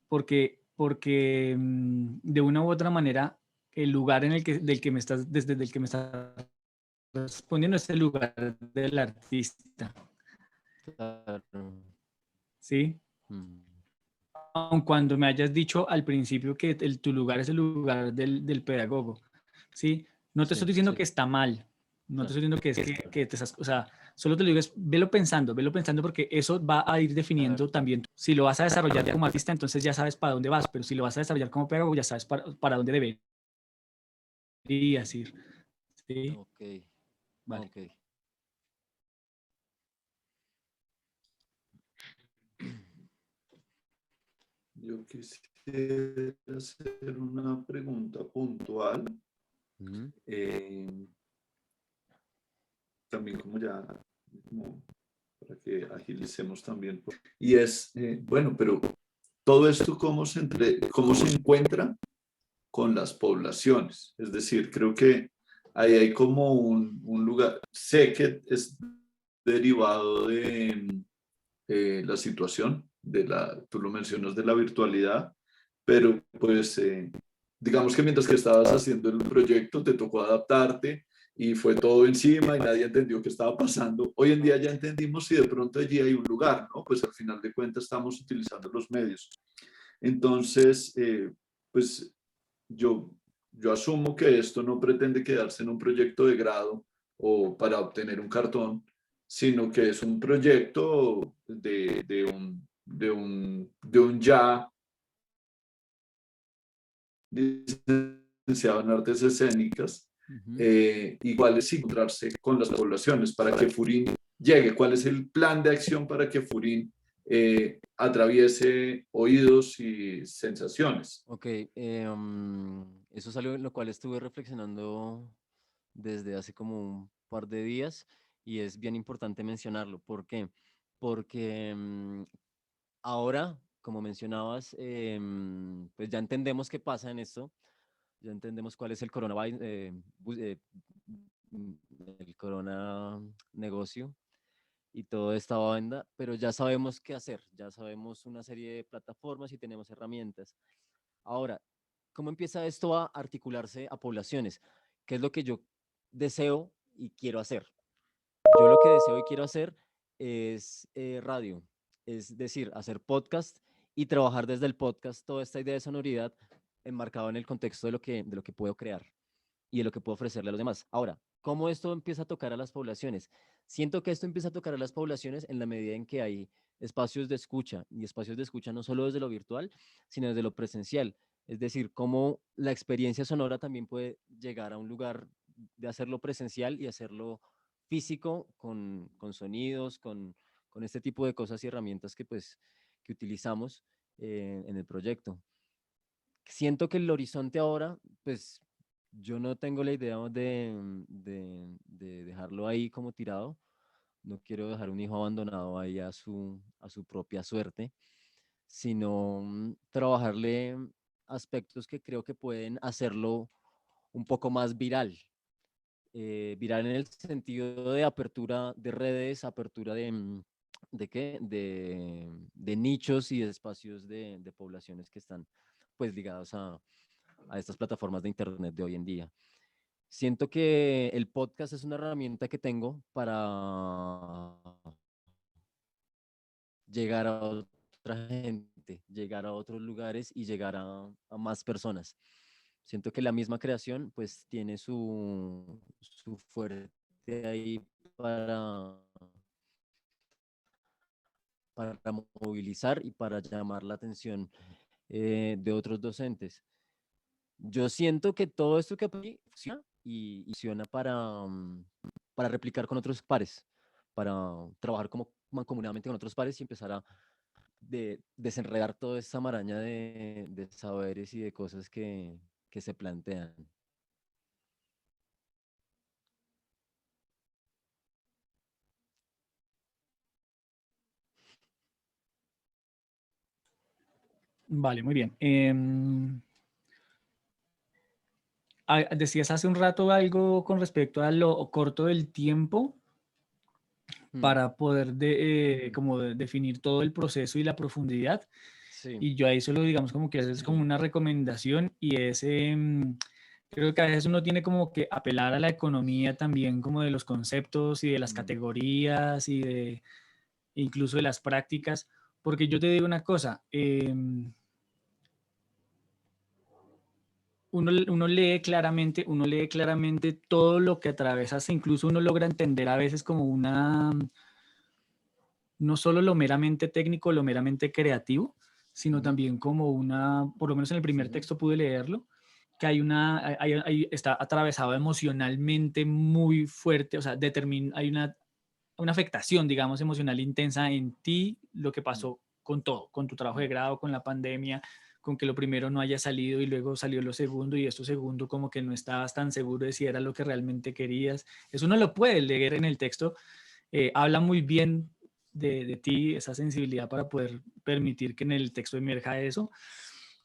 Speaker 6: Porque de una u otra manera, el lugar desde el que me estás respondiendo es el lugar del artista,
Speaker 2: Claro.
Speaker 6: ¿sí?
Speaker 2: Mm.
Speaker 6: Aun cuando me hayas dicho al principio que tu lugar es el lugar del pedagogo, ¿sí? No te estoy
Speaker 2: Sí,
Speaker 6: diciendo
Speaker 2: sí,
Speaker 6: que está mal, no te
Speaker 2: claro.
Speaker 6: estoy diciendo que es que te estás, o sea, solo te lo digo, es velo pensando porque eso va a ir definiendo también. Si lo vas a desarrollar como artista, entonces ya sabes para dónde vas, pero si lo vas a desarrollar como pedagogo, ya sabes para dónde deberías ir, ¿sí?
Speaker 2: Ok,
Speaker 6: Vale.
Speaker 2: ok.
Speaker 1: Yo quisiera hacer una pregunta puntual,
Speaker 2: Ujú.
Speaker 1: eh, también como para que agilicemos también. Y es, bueno, pero todo esto cómo se encuentra con las poblaciones. Es decir, creo que ahí hay como un lugar, sé que es derivado de la situación, tú lo mencionas, de la virtualidad, pero pues digamos que mientras que estabas haciendo el proyecto te tocó adaptarte y fue todo encima y nadie entendió qué estaba pasando. Hoy en día ya entendimos y de pronto allí hay un lugar, ¿no? Pues al final de cuentas estamos utilizando los medios. Entonces, pues yo, yo asumo que esto no pretende quedarse en un proyecto de grado o para obtener un cartón, sino que es un proyecto de un ya licenciado en artes escénicas,
Speaker 2: Ujú.
Speaker 1: y cuál es encontrarse con las poblaciones para que Furín llegue, cuál es el plan de acción para que Furín atraviese oídos y sensaciones.
Speaker 2: Ok, eso es algo en lo cual estuve reflexionando desde hace como un par de días y es bien importante mencionarlo. ¿Por qué? Porque ahora, como mencionabas, pues ya entendemos qué pasa en esto, ya entendemos cuál es el coronavirus, mm, el corona negocio y toda esta banda, pero ya sabemos qué hacer, ya sabemos una serie de plataformas y tenemos herramientas. Ahora, ¿cómo empieza esto a articularse a poblaciones? ¿Qué es lo que yo deseo y quiero hacer? Yo lo que deseo y quiero hacer es radio, es decir, hacer podcast y trabajar desde el podcast toda esta idea de sonoridad enmarcado en el contexto de lo que puedo crear y de lo que puedo ofrecerle a los demás. Ahora, ¿cómo esto empieza a tocar a las poblaciones? Siento que esto empieza a tocar a las poblaciones en la medida en que hay espacios de escucha, y espacios de escucha no solo desde lo virtual, sino desde lo presencial. Es decir, cómo la experiencia sonora también puede llegar a un lugar de hacerlo presencial y hacerlo físico con sonidos, con este tipo de cosas y herramientas que, pues, que utilizamos en el proyecto. Siento que el horizonte ahora, pues yo no tengo la idea de dejarlo ahí como tirado. No quiero dejar un hijo abandonado ahí a su propia suerte, sino trabajarle aspectos que creo que pueden hacerlo un poco más viral. Viral en el sentido de apertura de redes, apertura ¿de qué? De nichos y de espacios de poblaciones que están pues ligados a estas plataformas de internet de hoy en día. Siento que el podcast es una herramienta que tengo para llegar a otra gente, llegar a otros lugares y llegar a más personas. Siento que la misma creación pues tiene su fuerte ahí para movilizar y para llamar la atención de otros docentes. Yo siento que todo esto que aprendí funciona y funciona para replicar con otros pares, para trabajar como mancomunadamente con otros pares y empezar a desenredar toda esa maraña de saberes y de cosas que se plantean.
Speaker 6: Vale, muy bien. Decías hace un rato algo con respecto a lo corto del tiempo
Speaker 2: Mm,
Speaker 6: para poder como definir todo el proceso y la profundidad.
Speaker 2: sí.
Speaker 6: Y yo ahí solo, digamos, como que es como una recomendación y es, creo que a veces uno tiene como que apelar a la economía también como de los conceptos y de las
Speaker 2: Mm,
Speaker 6: categorías y de incluso de las prácticas, Porque yo te digo una cosa, uno lee claramente todo lo que atravesas, incluso uno logra entender a veces como no solo lo meramente técnico, lo meramente creativo, sino también como por lo menos en el primer texto pude leerlo, que está atravesado emocionalmente muy fuerte, o sea, hay una afectación, digamos, emocional intensa en ti, lo que pasó con todo, con tu trabajo de grado, con la pandemia, con que lo primero no haya salido y luego salió lo segundo y esto segundo como que no estabas tan seguro de si era lo que realmente querías. Eso uno lo puede leer en el texto. Habla muy bien de ti, esa sensibilidad para poder permitir que en el texto emerja eso.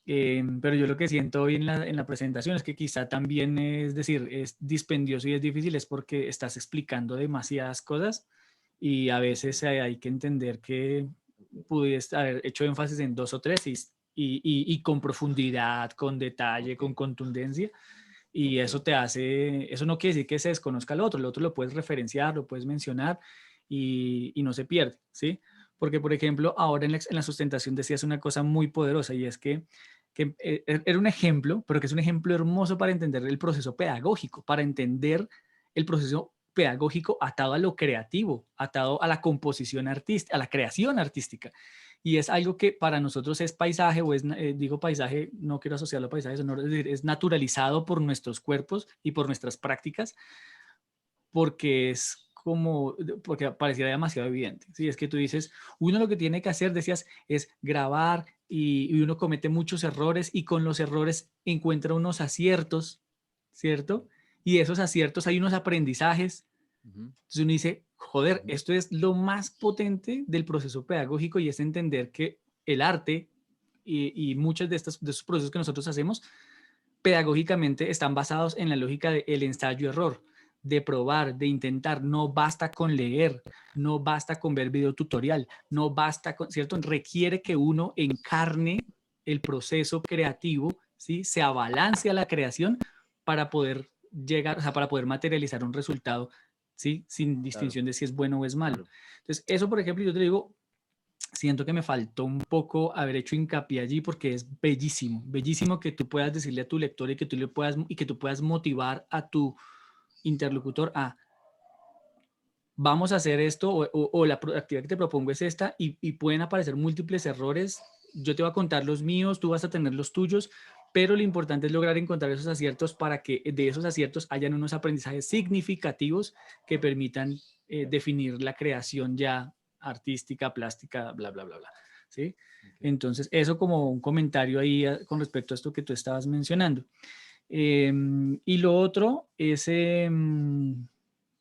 Speaker 6: Pero yo lo que siento hoy en la presentación es que quizá también es decir, es dispendioso y es difícil, es porque estás explicando demasiadas cosas y a veces hay que entender que pudiste haber hecho énfasis en dos o tres y con profundidad, con detalle, con contundencia. Y eso eso no quiere decir que se desconozca lo otro lo puedes referenciar, lo puedes mencionar y no se pierde, ¿sí? Porque, por ejemplo, ahora en la sustentación decías una cosa muy poderosa y es que era un ejemplo, pero que es un ejemplo hermoso para entender el proceso pedagógico, para entender el proceso pedagógico atado a lo creativo, atado a la composición artística, a la creación artística. Y es algo que para nosotros es paisaje, o digo paisaje, no quiero asociarlo a paisaje sonoro, es decir, es naturalizado por nuestros cuerpos y por nuestras prácticas, porque pareciera demasiado evidente. ¿Sí? Es que tú dices, uno lo que tiene que hacer, decías, es grabar y uno comete muchos errores y con los errores encuentra unos aciertos, ¿cierto? Y esos aciertos hay unos aprendizajes. Entonces uno dice, joder, esto es lo más potente del proceso pedagógico y es entender que el arte y muchos de estos procesos que nosotros hacemos pedagógicamente están basados en la lógica del ensayo-error, de probar, de intentar. No basta con leer, no basta con ver video tutorial, no basta con, ¿cierto? Requiere que uno encarne el proceso creativo, ¿sí? Se abalance a la creación para poder llegar, o sea, para poder materializar un resultado, ¿sí? Sin distinción de si es bueno o es malo. Entonces, eso, por ejemplo, yo te digo, siento que me faltó un poco haber hecho hincapié allí porque es bellísimo, bellísimo que tú puedas decirle a tu lector y que tú puedas motivar a tu interlocutor a vamos a hacer esto o la actividad que te propongo es esta y pueden aparecer múltiples errores. Yo te voy a contar los míos, tú vas a tener los tuyos, pero lo importante es lograr encontrar esos aciertos para que de esos aciertos hayan unos aprendizajes significativos que permitan definir la creación ya artística, plástica, bla, bla, bla, bla. ¿Sí? Entonces, eso como un comentario ahí con respecto a esto que tú estabas mencionando. Y lo otro es,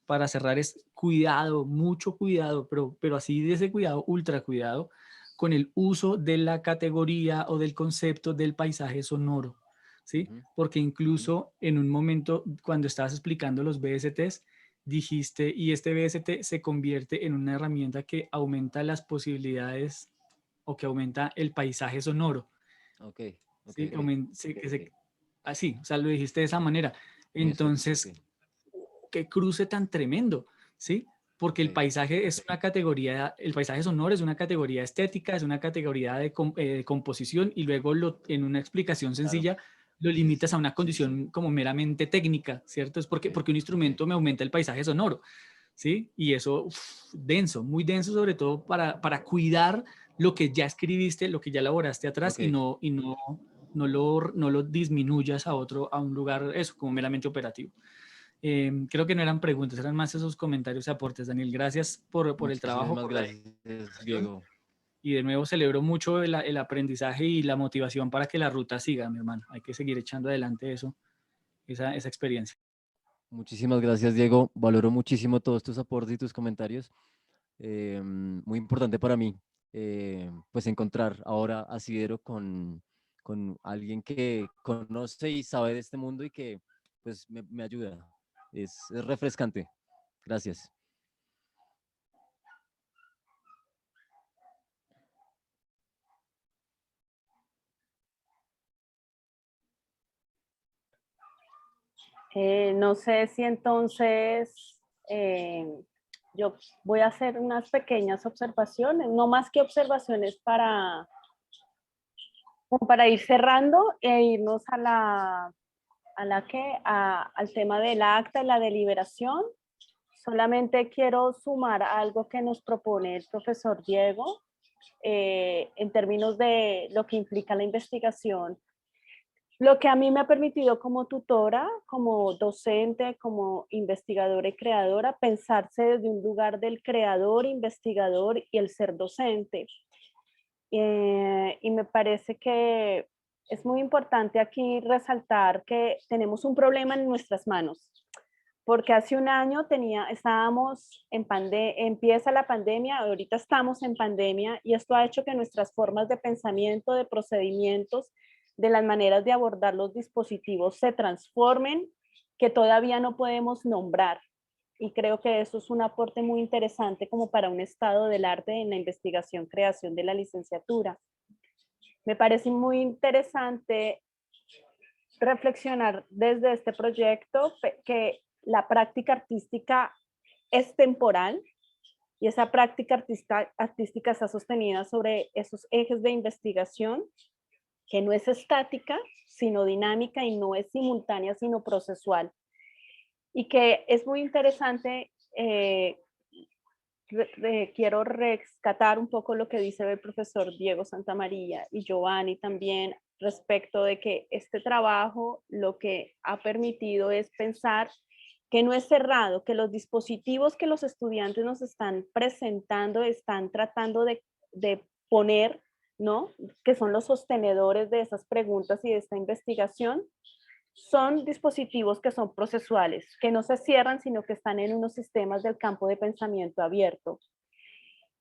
Speaker 6: para cerrar, es cuidado, mucho cuidado, pero así de ese cuidado, ultra cuidado, con el uso de la categoría o del concepto del paisaje sonoro, ¿sí? Porque incluso en un momento, cuando estabas explicando los BSTs, dijiste, y este BST se convierte en una herramienta que aumenta las posibilidades o que aumenta el paisaje sonoro.
Speaker 2: Ok, ok,
Speaker 6: ¿Sí?
Speaker 2: ok.
Speaker 6: Así, o sea, lo dijiste de esa manera.
Speaker 2: Muy
Speaker 6: Entonces,
Speaker 2: específico,
Speaker 6: qué cruce tan tremendo, ¿sí? Porque el
Speaker 2: ok.
Speaker 6: paisaje es una categoría, el paisaje sonoro es una categoría estética, es una categoría de composición y luego en una explicación
Speaker 2: Claro,
Speaker 6: sencilla lo
Speaker 2: sí,
Speaker 6: limitas a
Speaker 2: sí,
Speaker 6: una
Speaker 2: sí, sí.
Speaker 6: condición como meramente técnica, ¿cierto? Es
Speaker 2: Ok,
Speaker 6: porque un
Speaker 2: ok,
Speaker 6: instrumento me aumenta el paisaje sonoro, ¿sí? Y eso, denso, muy denso sobre todo para cuidar lo que ya escribiste, lo que ya elaboraste atrás
Speaker 2: ok.
Speaker 6: no lo disminuyas a un lugar, eso, como meramente operativo. Creo que no eran preguntas, eran más esos comentarios y aportes, Daniel. Gracias por el trabajo,
Speaker 2: Muchísimas
Speaker 6: por la
Speaker 2: gracias,
Speaker 6: dedicación.
Speaker 2: Diego.
Speaker 6: Y de nuevo celebro mucho el aprendizaje y la motivación para que la ruta siga, mi hermano. Hay que seguir echando adelante esa experiencia.
Speaker 2: Muchísimas gracias, Diego. Valoro muchísimo todos tus aportes y tus comentarios. Muy importante para mí, pues encontrar ahora asidero con alguien que conoce y sabe de este mundo y que pues me ayuda. Es refrescante. Gracias.
Speaker 5: No sé si entonces yo voy a hacer unas pequeñas observaciones, no más que observaciones como para ir cerrando e irnos al tema del acta y la deliberación. Solamente quiero sumar algo que nos propone el profesor Diego en términos de lo que implica la investigación. Lo que a mí me ha permitido como tutora, como docente, como investigadora y creadora, pensarse desde un lugar del creador, investigador y el ser docente. Y me parece que es muy importante aquí resaltar que tenemos un problema en nuestras manos, porque hace un año estábamos empieza la pandemia, ahorita estamos en pandemia y esto ha hecho que nuestras formas de pensamiento, de procedimientos, de las maneras de abordar los dispositivos se transformen, que todavía no podemos nombrar. Y creo que eso es un aporte muy interesante como para un estado del arte en la investigación, creación de la licenciatura. Me parece muy interesante reflexionar desde este proyecto que la práctica artística es temporal y esa práctica artística está sostenida sobre esos ejes de investigación, que no es estática, sino dinámica y no es simultánea, sino procesual. Y que es muy interesante, quiero rescatar un poco lo que dice el profesor Diego Santamaría y Giovanni también respecto de que este trabajo lo que ha permitido es pensar que no es cerrado, que los dispositivos que los estudiantes nos están presentando están tratando de poner, ¿no? Que son los sostenedores de esas preguntas y de esta investigación, son dispositivos que son procesuales, que no se cierran, sino que están en unos sistemas del campo de pensamiento abierto.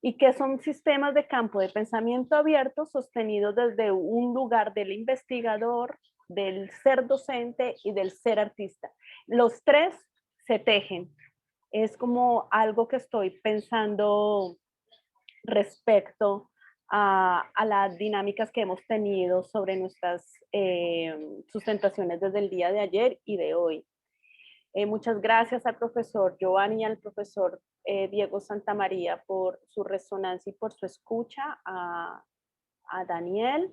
Speaker 5: Y que son sistemas de campo de pensamiento abierto sostenidos desde un lugar del investigador, del ser docente y del ser artista. Los tres se tejen. Es como algo que estoy pensando respecto a las dinámicas que hemos tenido sobre nuestras sustentaciones desde el día de ayer y de hoy. Muchas gracias al profesor Giovanni y al profesor Diego Santamaría por su resonancia y por su escucha, a Daniel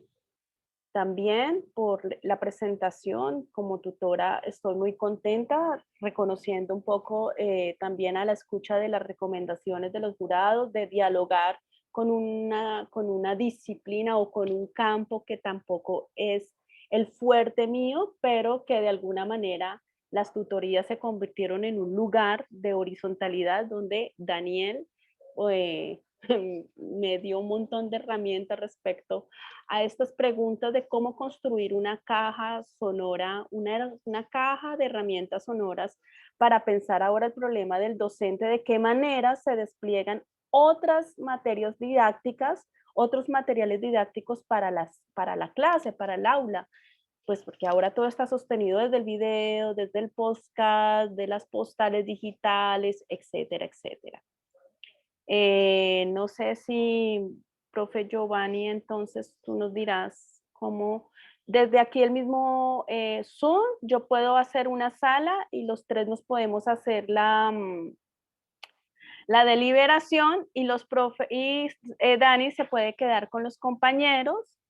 Speaker 5: también por la presentación. Como tutora estoy muy contenta, reconociendo un poco también a la escucha de las recomendaciones de los jurados, de dialogar con una disciplina o con un campo que tampoco es el fuerte mío, pero que de alguna manera las tutorías se convirtieron en un lugar de horizontalidad donde Daniel me dio un montón de herramientas respecto a estas preguntas de cómo construir una caja sonora, una caja de herramientas sonoras para pensar ahora el problema del docente, de qué manera se despliegan otras materias didácticas, otros materiales didácticos para la clase, para el aula, pues porque ahora todo está sostenido desde el video, desde el podcast, de las postales digitales, etcétera, etcétera. No sé si, profe Giovanni, entonces tú nos dirás cómo desde aquí el mismo Zoom yo puedo hacer una sala y los tres nos podemos hacer la deliberación y Dani se puede quedar con los compañeros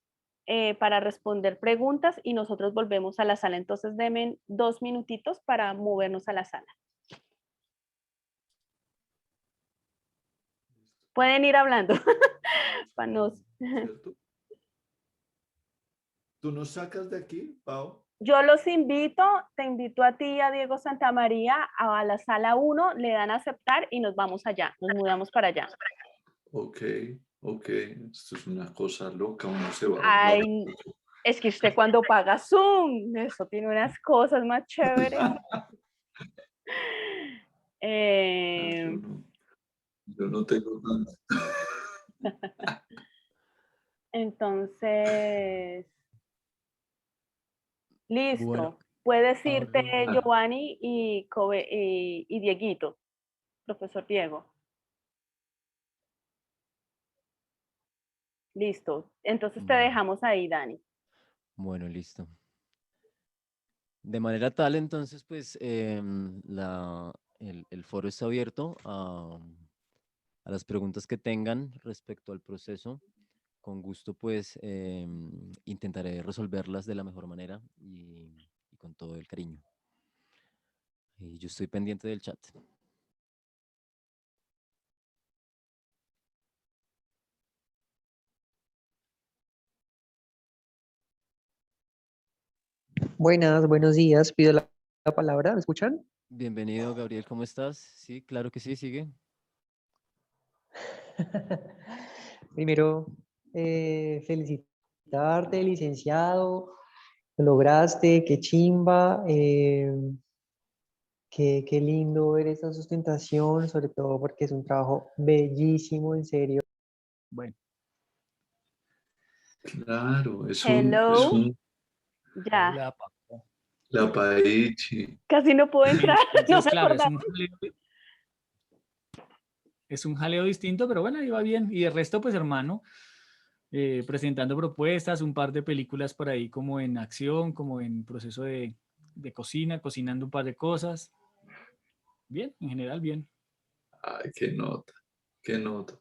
Speaker 5: para responder preguntas y nosotros volvemos a la sala. Entonces denme 2 minutitos para movernos a la sala. Pueden ir hablando.
Speaker 1: ¿Cierto? ¿Tú nos sacas de aquí, Pau?
Speaker 5: Yo te invito a ti y a Diego Santamaría a la sala 1, le dan a aceptar y nos vamos allá, nos mudamos para allá.
Speaker 1: Ok, esto es una cosa loca, uno se va.
Speaker 5: Ay, es que usted cuando paga Zoom, eso tiene unas cosas más chéveres.
Speaker 1: Yo no tengo tanto.
Speaker 5: Entonces, listo.
Speaker 2: Bueno,
Speaker 5: Puedes irte,
Speaker 2: ahora
Speaker 5: Giovanni y Dieguito, profesor Diego. Listo. Entonces te dejamos ahí, Dani.
Speaker 2: bueno, listo. De manera tal, entonces, pues el foro está abierto a las preguntas que tengan respecto al proceso. Con gusto, pues, intentaré resolverlas de la mejor manera y con todo el cariño. Y yo estoy pendiente del chat.
Speaker 7: Buenas, buenos días. Pido la palabra. ¿Me escuchan?
Speaker 2: Bienvenido, Gabriel, ¿cómo estás? Sí, claro que sí, sigue.
Speaker 7: Primero, felicitarte, licenciado. Lo lograste, qué chimba. Qué lindo ver esta sustentación, sobre todo porque es un trabajo bellísimo, en serio.
Speaker 6: Bueno,
Speaker 1: Claro, es
Speaker 5: Hello. Ya,
Speaker 6: hola, Paco.
Speaker 1: la Paichi.
Speaker 5: casi no puedo entrar, no
Speaker 6: Entonces,
Speaker 5: me
Speaker 6: claro,
Speaker 5: acordaba.
Speaker 6: es un jaleo distinto, pero bueno, ahí va bien. Y de resto, pues hermano, presentando propuestas, un par de películas por ahí como en acción, como en proceso de cocina, cocinando un par de cosas. Bien, en general bien.
Speaker 1: Ay, qué nota,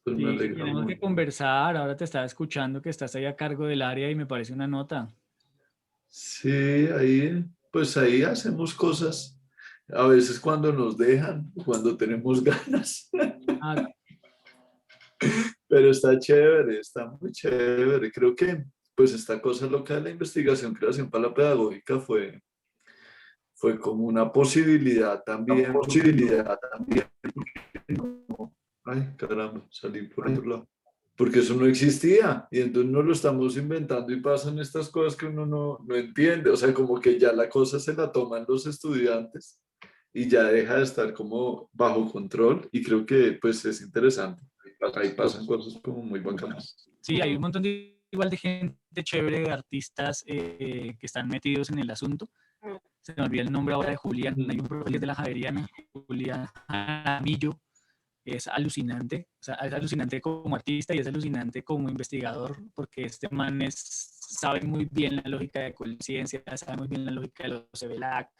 Speaker 1: pues me
Speaker 6: Sí,
Speaker 1: alegra
Speaker 6: tenemos que
Speaker 1: mucho.
Speaker 6: conversar. Ahora te estaba escuchando que estás ahí a cargo del área y me parece una nota.
Speaker 1: Sí, ahí, pues ahí hacemos cosas, a veces cuando nos dejan, cuando tenemos ganas,
Speaker 6: Ah,
Speaker 1: pero está muy chévere. Creo que, pues esta cosa loca de la investigación, creación para la pedagógica fue como una posibilidad también, ay, caramba, salí por otro lado. Porque eso no existía y entonces no lo estamos inventando y pasan estas cosas que uno no entiende, o sea, como que ya la cosa se la toman los estudiantes y ya deja de estar como bajo control y creo que pues es interesante, ahí pasan cosas como muy bacanas.
Speaker 6: sí, hay un montón igual de gente chévere, de artistas que están metidos en el asunto. Se me olvida el nombre ahora de Julián, hay un profesor de la Javeriana, Julián Jaramillo, es alucinante, o sea, es alucinante como artista y es alucinante como investigador, porque este man sabe muy bien la lógica de conciencia, sabe muy bien la lógica de los CBLAC,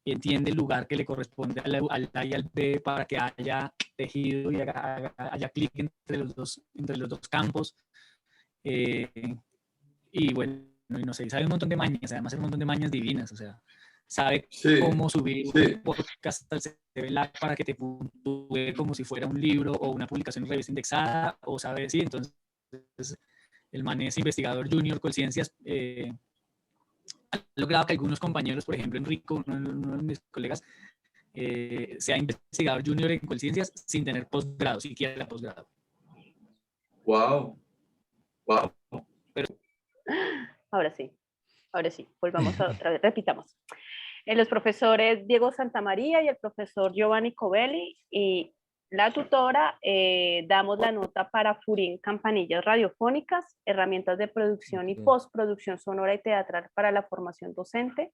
Speaker 6: entiende el lugar que le corresponde al A y al B para que haya tejido y haya clic entre los dos campos. Eh, y bueno, y no sé, sabe un montón de mañas, además un montón de mañas divinas, o sea, sabe
Speaker 1: Sí,
Speaker 6: cómo subir
Speaker 1: sí,
Speaker 6: un podcast al CBLAC para que te puntúe como si fuera un libro o una publicación en revista indexada, o sabe, sí, entonces el man es investigador junior con ciencias, ha logrado que algunos compañeros, por ejemplo Enrico, uno de mis colegas, sea investigador junior en conciencias sin tener posgrado, siquiera posgrado.
Speaker 1: wow, wow.
Speaker 5: Ahora sí, volvamos a otra vez, repitamos. Los profesores Diego Santamaría y el profesor Giovanni Covelli y la tutora damos la nota para Furín Campanillas Radiofónicas, herramientas de producción y
Speaker 2: Ok.
Speaker 5: postproducción sonora y teatral para la formación docente,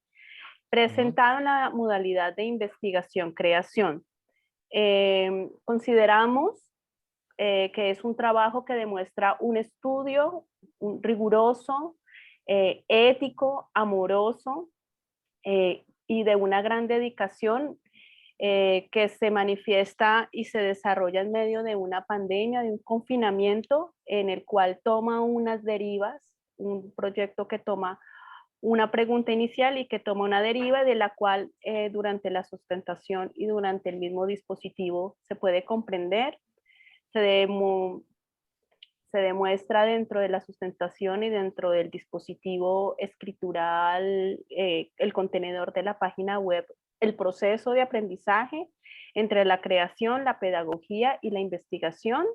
Speaker 5: presentado en la modalidad de investigación-creación. Consideramos que es un trabajo que demuestra un estudio riguroso, ético, amoroso y de una gran dedicación que se manifiesta y se desarrolla en medio de una pandemia, de un confinamiento en el cual toma unas derivas, un proyecto que toma una pregunta inicial y que toma una deriva de la cual durante la sustentación y durante el mismo dispositivo se puede comprender, se, se demuestra dentro de la sustentación y dentro del dispositivo escritural, el contenedor de la página web, el proceso de aprendizaje entre la creación, la pedagogía y la investigación.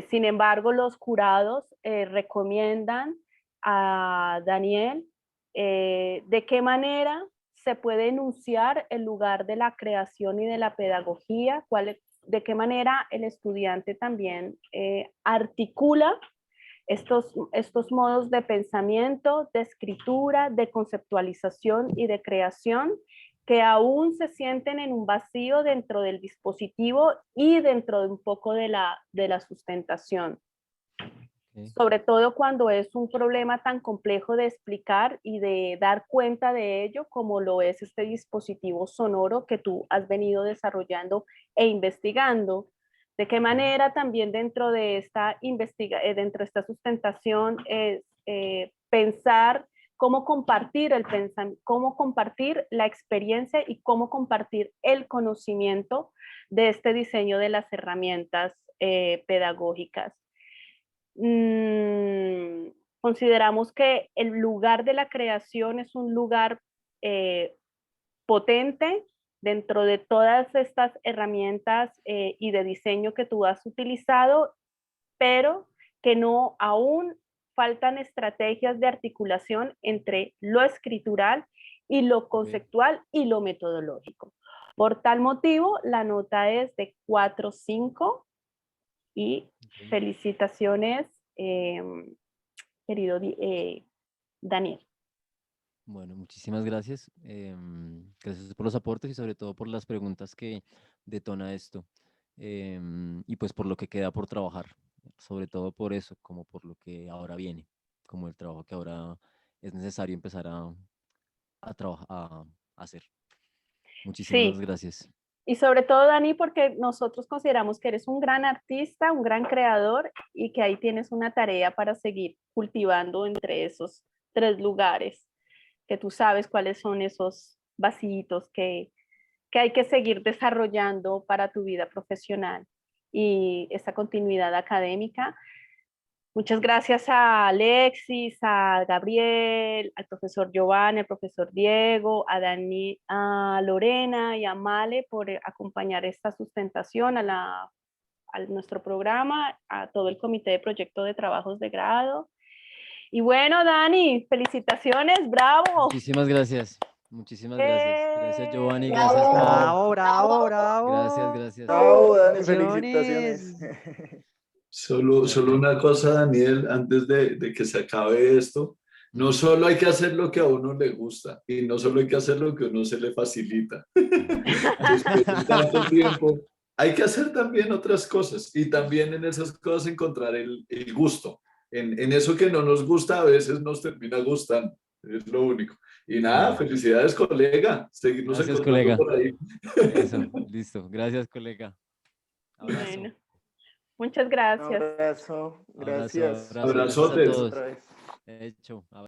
Speaker 5: Sin embargo, los jurados recomiendan a Daniel de qué manera se puede enunciar el lugar de la creación y de la pedagogía, de qué manera el estudiante también articula estos modos de pensamiento, de escritura, de conceptualización y de creación que aún se sienten en un vacío dentro del dispositivo y dentro de un poco de la sustentación. sobre todo cuando es un problema tan complejo de explicar y de dar cuenta de ello, como lo es este dispositivo sonoro que tú has venido desarrollando e investigando. De qué manera también dentro de esta, dentro de esta sustentación es pensar cómo compartir cómo compartir la experiencia y cómo compartir el conocimiento de este diseño de las herramientas pedagógicas. Consideramos que el lugar de la creación es un lugar potente dentro de todas estas herramientas y de diseño que tú has utilizado, pero que no aún faltan estrategias de articulación entre lo escritural y lo conceptual y lo metodológico. Por tal motivo, la nota es de 4.5 y felicitaciones, querido Daniel.
Speaker 2: Bueno, muchísimas gracias. Gracias por los aportes y sobre todo por las preguntas que detona esto. Y pues por lo que queda por trabajar, sobre todo por eso, como por lo que ahora viene, como el trabajo que ahora es necesario empezar a trabajar, a hacer. Muchísimas
Speaker 5: Sí.
Speaker 2: gracias.
Speaker 5: Y sobre todo, Dani, porque nosotros consideramos que eres un gran artista, un gran creador y que ahí tienes una tarea para seguir cultivando entre esos 3 lugares, que tú sabes cuáles son esos vacíos que hay que seguir desarrollando para tu vida profesional y esta continuidad académica. Muchas gracias a Alexis, a Gabriel, al profesor Giovanni, al profesor Diego, a Dani, a Lorena y a Male por acompañar esta sustentación a nuestro programa, a todo el comité de proyecto de trabajos de grado. Y bueno, Dani, felicitaciones, bravo.
Speaker 2: Muchísimas gracias. Muchísimas gracias. Gracias, Giovanni. Gracias,
Speaker 5: Bravo.
Speaker 2: Pau.
Speaker 7: Bravo, bravo, bravo.
Speaker 2: Gracias, gracias.
Speaker 8: Bravo, Dani,
Speaker 7: Felicitaciones.
Speaker 8: felicitaciones.
Speaker 1: Solo una cosa, Daniel, antes de que se acabe esto. No solo hay que hacer lo que a uno le gusta y no solo hay que hacer lo que a uno se le facilita. Después de tanto tiempo, hay que hacer también otras cosas y también en esas cosas encontrar el gusto. En eso que no nos gusta a veces nos termina gustando, es lo único. Y nada, felicidades, colega. Seguirnos
Speaker 2: Gracias,
Speaker 1: encontrando
Speaker 2: colega.
Speaker 1: por ahí.
Speaker 2: Eso, listo. Gracias, colega. Abrazo.
Speaker 5: Bueno, muchas
Speaker 8: Un
Speaker 5: gracias.
Speaker 8: abrazo, gracias.
Speaker 2: Abrazo. Gracias a
Speaker 1: Abrazotes.
Speaker 2: todos.
Speaker 8: Otra vez.
Speaker 2: Hecho.